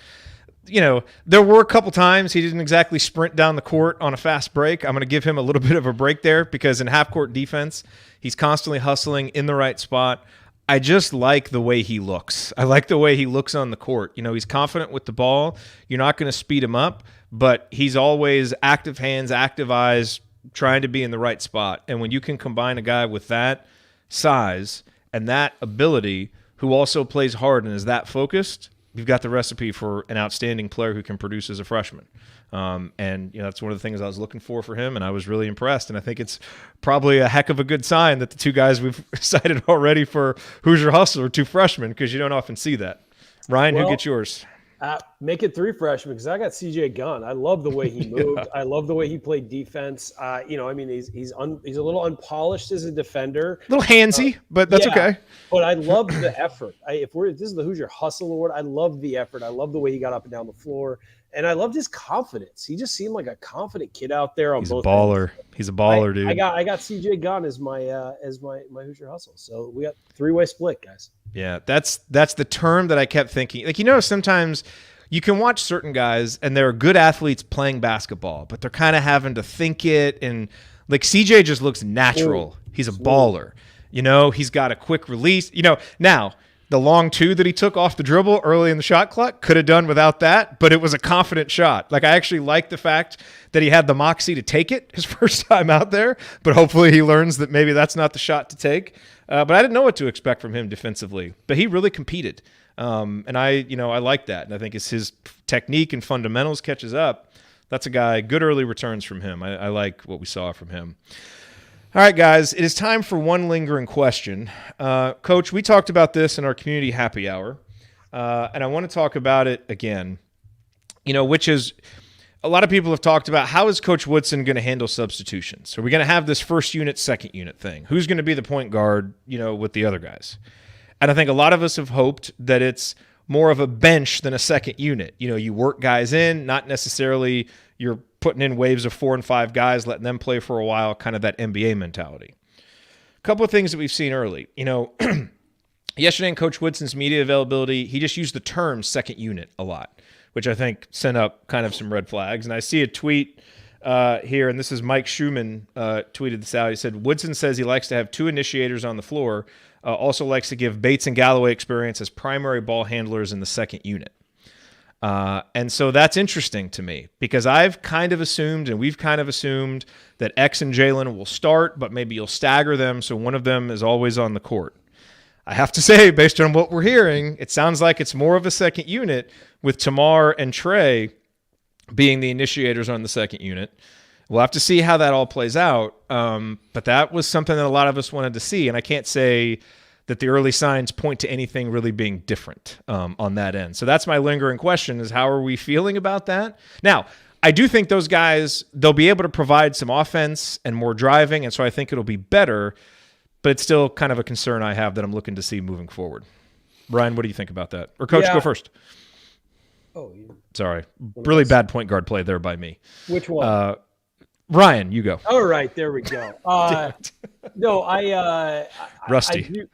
There were a couple times he didn't exactly sprint down the court on a fast break. I'm going to give him a little bit of a break there because in half-court defense, he's constantly hustling in the right spot. I just like the way he looks. I like the way he looks on the court. He's confident with the ball. You're not going to speed him up, but he's always active hands, active eyes, trying to be in the right spot. And when you can combine a guy with that size and that ability who also plays hard and is that focused, you've got the recipe for an outstanding player who can produce as a freshman. That's one of the things I was looking for him, and I was really impressed. And I think it's probably a heck of a good sign that the two guys we've cited already for Hoosier Hustle are two freshmen because you don't often see that. Ryan, who gets yours? Make it three freshmen because I got CJ Gunn. I love the way he moved. Yeah. I love the way he played defense. He's a little unpolished as a defender, a little handsy, but that's okay. But I love the effort. This is the Hoosier Hustle Award, I love the effort. I love the way he got up and down the floor, and I loved his confidence. He just seemed like a confident kid out there. He's a baller. He's a baller, dude. I got CJ Gunn as my Hoosier Hustle. So we got three-way split, guys. Yeah, that's the term that I kept thinking. Sometimes you can watch certain guys and they're good athletes playing basketball, but they're kind of having to think it. And like CJ just looks natural. He's a baller. He's got a quick release. Now the long two that he took off the dribble early in the shot clock could have done without that, but it was a confident shot. Like I actually like the fact that he had the moxie to take it his first time out there, but hopefully he learns that maybe that's not the shot to take. But I didn't know what to expect from him defensively, but he really competed. And I like that. And I think as his technique and fundamentals catches up, that's a guy, good early returns from him. I like what we saw from him. All right, guys, it is time for one lingering question. Coach, we talked about this in our community happy hour, and I want to talk about it again, which is a lot of people have talked about how is Coach Woodson going to handle substitutions? Are we going to have this first unit, second unit thing? Who's going to be the point guard, with the other guys? And I think a lot of us have hoped that it's more of a bench than a second unit. You work guys in, not necessarily you're putting in waves of 4 and 5 guys, letting them play for a while, kind of that NBA mentality. A couple of things that we've seen early. Yesterday in Coach Woodson's media availability, he just used the term second unit a lot, which I think sent up kind of some red flags. And I see a tweet here, and this is Mike Schumann tweeted this out. He said, Woodson says he likes to have 2 initiators on the floor, also likes to give Bates and Galloway experience as primary ball handlers in the second unit. And so that's interesting to me because I've kind of assumed, and we've kind of assumed, that X and Jalen will start, but maybe you'll stagger them so one of them is always on the court. I have to say, based on what we're hearing, it sounds like it's more of a second unit with Tamar and Trey being the initiators on the second unit. We'll have to see how that all plays out, but that was something that a lot of us wanted to see, and I can't say that the early signs point to anything really being different on that end. So that's my lingering question is how are we feeling about that? Now, I do think those guys, they'll be able to provide some offense and more driving, and so I think it'll be better, but it's still kind of a concern I have that I'm looking to see moving forward. Brian, what do you think about that? Or Coach, go first. Sorry. Really bad point guard play there by me. Which one? Ryan, you go. All right, there we go. Rusty.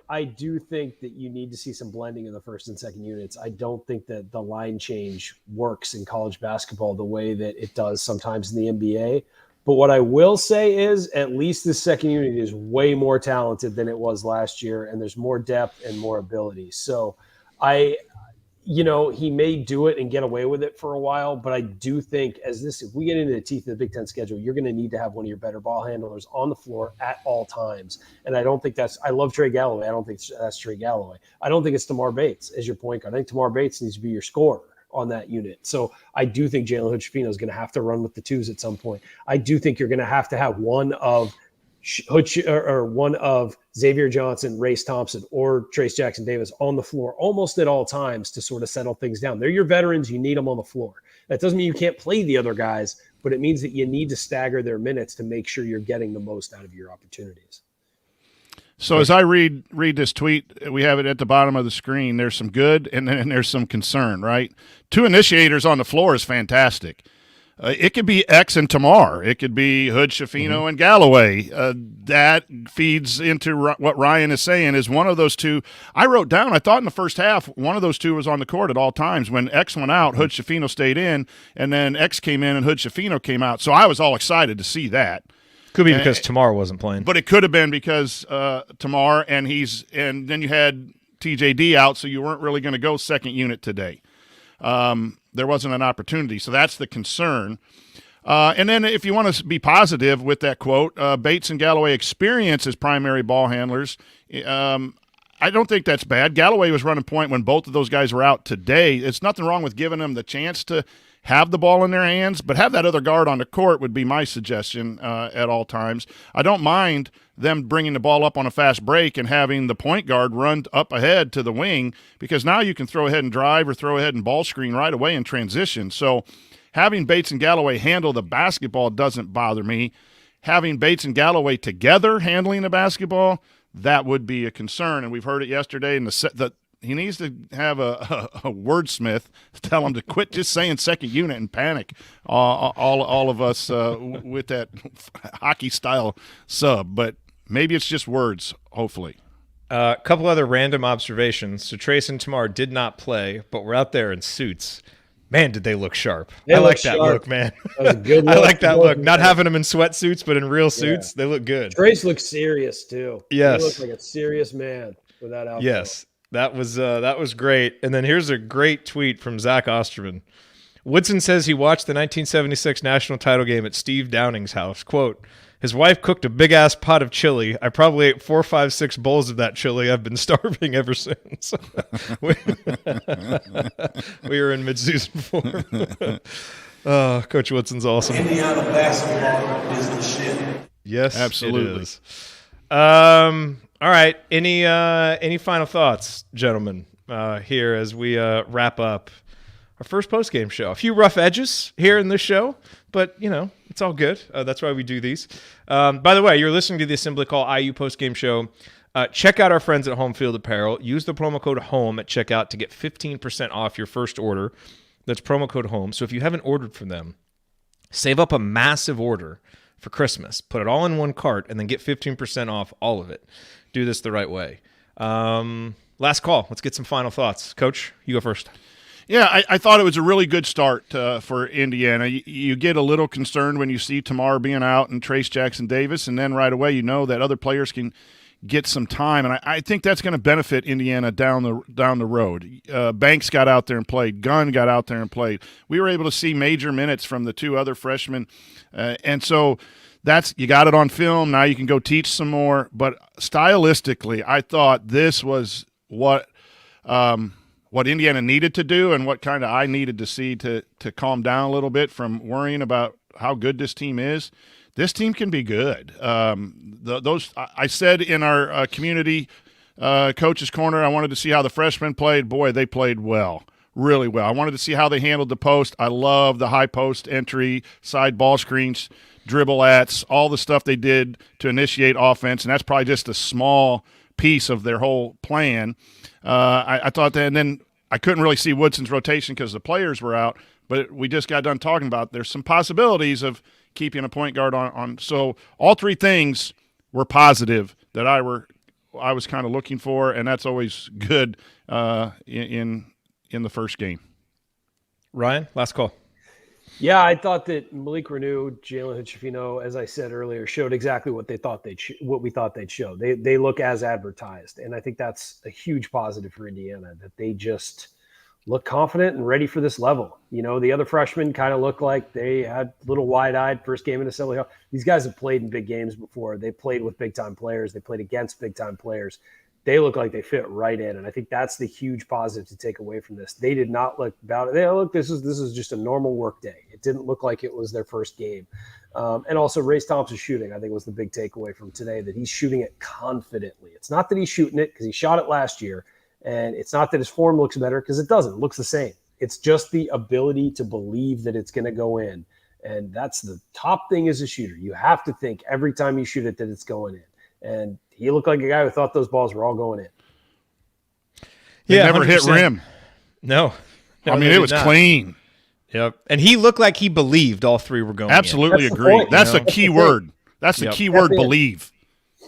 I do think that you need to see some blending in the first and second units. I don't think that the line change works in college basketball the way that it does sometimes in the NBA. But what I will say is at least this second unit is way more talented than it was last year, and there's more depth and more ability. So he may do it and get away with it for a while, but I do think if we get into the teeth of the Big Ten schedule, you're going to need to have one of your better ball handlers on the floor at all times. And I don't think I love Trey Galloway. I don't think that's Trey Galloway. I don't think it's Tamar Bates as your point guard. I think Tamar Bates needs to be your scorer on that unit. So I do think Jalen Hood-Schifino is going to have to run with the twos at some point. I do think you're going to have one of one of Xavier Johnson, Race Thompson, or Trace Jackson Davis on the floor almost at all times to sort of settle things down. They're your veterans. You need them on the floor. That doesn't mean you can't play the other guys, but it means that you need to stagger their minutes to make sure you're getting the most out of your opportunities. So as I read this tweet, we have it at the bottom of the screen. There's some good and then there's some concern, right? 2 initiators on the floor is fantastic. It could be X and Tamar. It could be Hood, Schifino, and Galloway. That feeds into what Ryan is saying is one of those two. I wrote down, I thought in the first half, one of those two was on the court at all times. When X went out, Hood, Schifino stayed in, and then X came in and Hood, Schifino came out. So I was all excited to see that. Could be because Tamar wasn't playing. But it could have been because Tamar, and then you had TJD out, so you weren't really going to go second unit today. There wasn't an opportunity. So that's the concern. And then if you want to be positive with that quote, Bates and Galloway experience as primary ball handlers. I don't think that's bad. Galloway was running point when both of those guys were out today. It's nothing wrong with giving them the chance to have the ball in their hands, but have that other guard on the court would be my suggestion at all times. I don't mind them bringing the ball up on a fast break and having the point guard run up ahead to the wing, because now you can throw ahead and drive or throw ahead and ball screen right away in transition. So having Bates and Galloway handle the basketball doesn't bother me. Having Bates and Galloway together handling the basketball, that would be a concern. And we've heard it yesterday in he needs to have a wordsmith tell him to quit just saying second unit and panic. All of us with that hockey style sub, but maybe it's just words. Hopefully, a couple other random observations. So Trace and Tamar did not play, but we're out there in suits. Man, did they look sharp. I like that look, man. That was a good look. I like that look. Not having them in sweatsuits, but in real suits, they look good. Trace looks serious too. Yes, he looked like a serious man with that outfit. Yes. That was great. And then here's a great tweet from Zach Osterman. Woodson says he watched the 1976 national title game at Steve Downing's house. Quote, his wife cooked a big-ass pot of chili. I probably ate 4, 5, 6 bowls of that chili. I've been starving ever since. we were in mid-season form. Coach Woodson's awesome. Indiana basketball is the shit. Yes, absolutely. It is. All right. Any final thoughts, gentlemen, here as we wrap up our first postgame show? A few rough edges here in this show, but, it's all good. That's why we do these. By the way, you're listening to the Assembly Call IU postgame show. Check out our friends at Home Field Apparel. Use the promo code HOME at checkout to get 15% off your first order. That's promo code HOME. So if you haven't ordered from them, save up a massive order for Christmas. Put it all in one cart and then get 15% off all of it. Do this the right way. Last call. Let's get some final thoughts. Coach, you go first. Yeah, I thought it was a really good start for Indiana. You get a little concerned when you see Tamar being out and Trace Jackson Davis, and then right away you know that other players can get some time, and I think that's going to benefit Indiana down the road. Banks got out there and played. Gunn got out there and played. We were able to see major minutes from the 2 other freshmen, and so you got it on film. Now you can go teach some more. But stylistically, I thought this was what Indiana needed to do, and what kind of I needed to see to calm down a little bit from worrying about how good this team is. This team can be good. I said in our community coaches corner, I wanted to see how the freshmen played. Boy, they played well, really well. I wanted to see how they handled the post. I love the high post entry, side ball screens, dribble-ats, all the stuff they did to initiate offense, and that's probably just a small piece of their whole plan. I thought that, and then I couldn't really see Woodson's rotation because the players were out, but we just got done talking about there's some possibilities of keeping a point guard on. So all 3 things were positive that I was kind of looking for, and that's always good in the first game. Ryan, last call. Yeah, I thought that Malik Renew, Jalen Hood-Schifino, as I said earlier, showed exactly what what we thought they'd show. They look as advertised, and I think that's a huge positive for Indiana, that they just look confident and ready for this level. The other freshmen kind of looked like they had a little wide-eyed first game in Assembly Hall. These guys have played in big games before. They played with big-time players. They played against big-time players. They look like they fit right in, and I think that's the huge positive to take away from this. They did not look about it. This is just a normal work day. It didn't look like it was their first game. And also, Race Thompson's shooting, I think, was the big takeaway from today, that he's shooting it confidently. It's not that he's shooting it because he shot it last year, and it's not that his form looks better because it doesn't. It looks the same. It's just the ability to believe that it's going to go in, and that's the top thing as a shooter. You have to think every time you shoot it that it's going in. And he looked like a guy who thought those balls were all going in. They never 100%. hit rim. No. I mean, it was clean. Yep. And he looked like he believed all three were going Absolutely That's the agree. point, That's the key word. That's the key word, believe.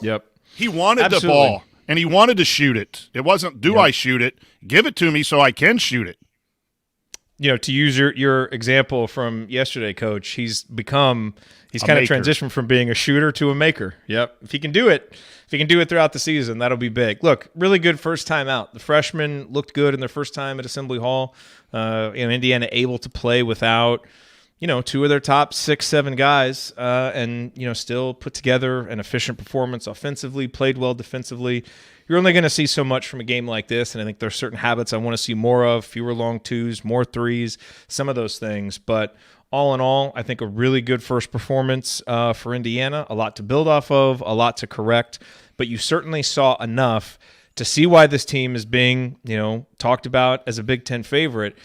Yep. He wanted Absolutely. the ball, and he wanted to shoot it. It wasn't, I shoot it? Give it to me so I can shoot it. To use your example from yesterday, Coach, he's kind of transitioned from being a shooter to a maker. Yep. If he can do it throughout the season, that'll be big. Look, really good first time out. The freshmen looked good in their first time at Assembly Hall. Indiana able to play without, two of their top 6-7 guys, and still put together an efficient performance offensively, played well defensively. You're only going to see so much from a game like this, and I think there's certain habits I want to see more of, fewer long twos, more threes, some of those things. But all in all, I think a really good first performance for Indiana, a lot to build off of, a lot to correct, but you certainly saw enough to see why this team is being, talked about as a Big Ten favorite,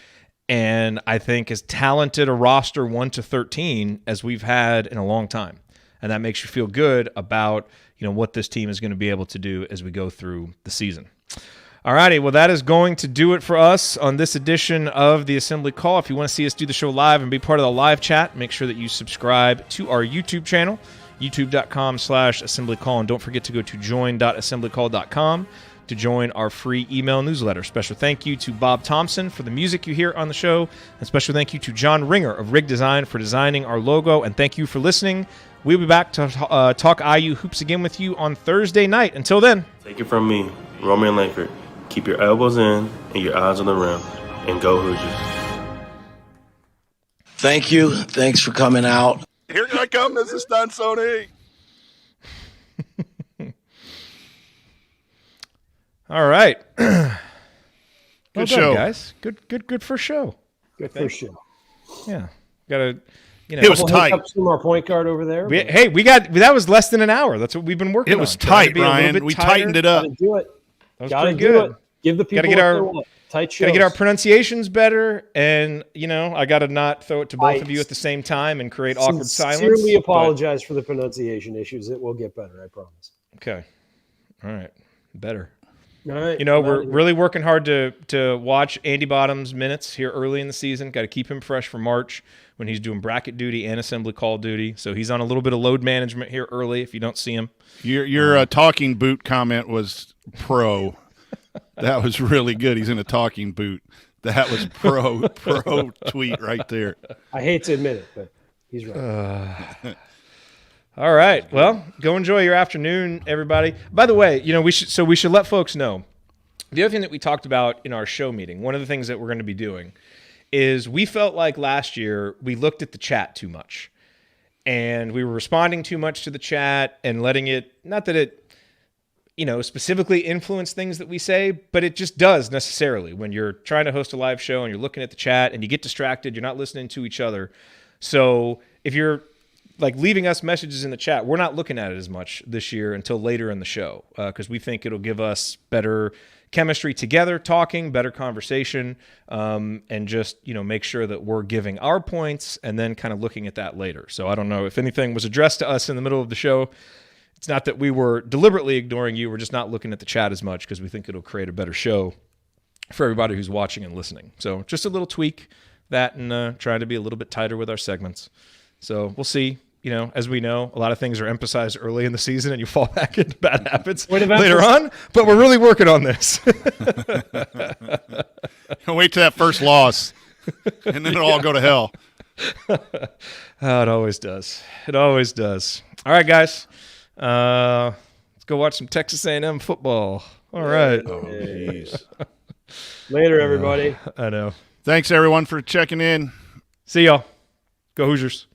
and I think as talented a roster 1 to 13 as we've had in a long time. And that makes you feel good about, what this team is going to be able to do as we go through the season. All righty, well, that is going to do it for us on this edition of the Assembly Call. If you want to see us do the show live and be part of the live chat, make sure that you subscribe to our YouTube channel, youtube.com/assemblycall, and don't forget to go to join.assemblycall.com to join our free email newsletter. Special thank you to Bob Thompson for the music you hear on the show, and special thank you to John Ringer of Rig Design for designing our logo, and thank you for listening. We'll be back to talk IU hoops again with you on Thursday night. Until then. Take it from me, Roman Langford. Keep your elbows in and your eyes on the rim, and go Hoosiers. Thank you. Thanks for coming out. Here I come, Mrs. Stansoni. All right. Good show, guys. Good first show. Good first show. Yeah. Got to, It was tight. From our point guard over there. That was less than an hour. That's what we've been working on. It was tight, Ryan. We tightened it up. Gotta do it. That was Gotta pretty do good. it. Give the people Gotta get what they want. Tight shows. Gotta get our pronunciations better, and I gotta not throw it to both of you at the same time and create awkward silence. Sincerely apologize for the pronunciation issues. It will get better, I promise. Okay. All right. Better. All right. We're really working hard to watch Andy Bottom's minutes here early in the season. Got to keep him fresh for March when he's doing bracket duty and assembly call duty. So he's on a little bit of load management here early if you don't see him. Your talking boot comment was pro. That was really good. He's in a talking boot. That was pro tweet right there. I hate to admit it, but he's right. All right. Well, go enjoy your afternoon, everybody. By the way, we should let folks know. The other thing that we talked about in our show meeting, one of the things that we're going to be doing is we felt like last year we looked at the chat too much. And we were responding too much to the chat and letting it, not that it, specifically influence things that we say, but it just does necessarily when you're trying to host a live show and you're looking at the chat and you get distracted, you're not listening to each other. So if you're leaving us messages in the chat, we're not looking at it as much this year until later in the show because we think it'll give us better chemistry together, talking, better conversation, and just make sure that we're giving our points and then kind of looking at that later. So I don't know if anything was addressed to us in the middle of the show. It's not that we were deliberately ignoring you. We're just not looking at the chat as much because we think it'll create a better show for everybody who's watching and listening. So just a little tweak that and try to be a little bit tighter with our segments. So we'll see. As we know, a lot of things are emphasized early in the season and you fall back into bad habits later on, but we're really working on this. Wait till that first loss, and then it'll all go to hell. Oh, it always does. It always does. All right, guys. Let's go watch some Texas A&M football. All right. Oh, jeez. Later, everybody. I know. Thanks, everyone, for checking in. See y'all. Go Hoosiers.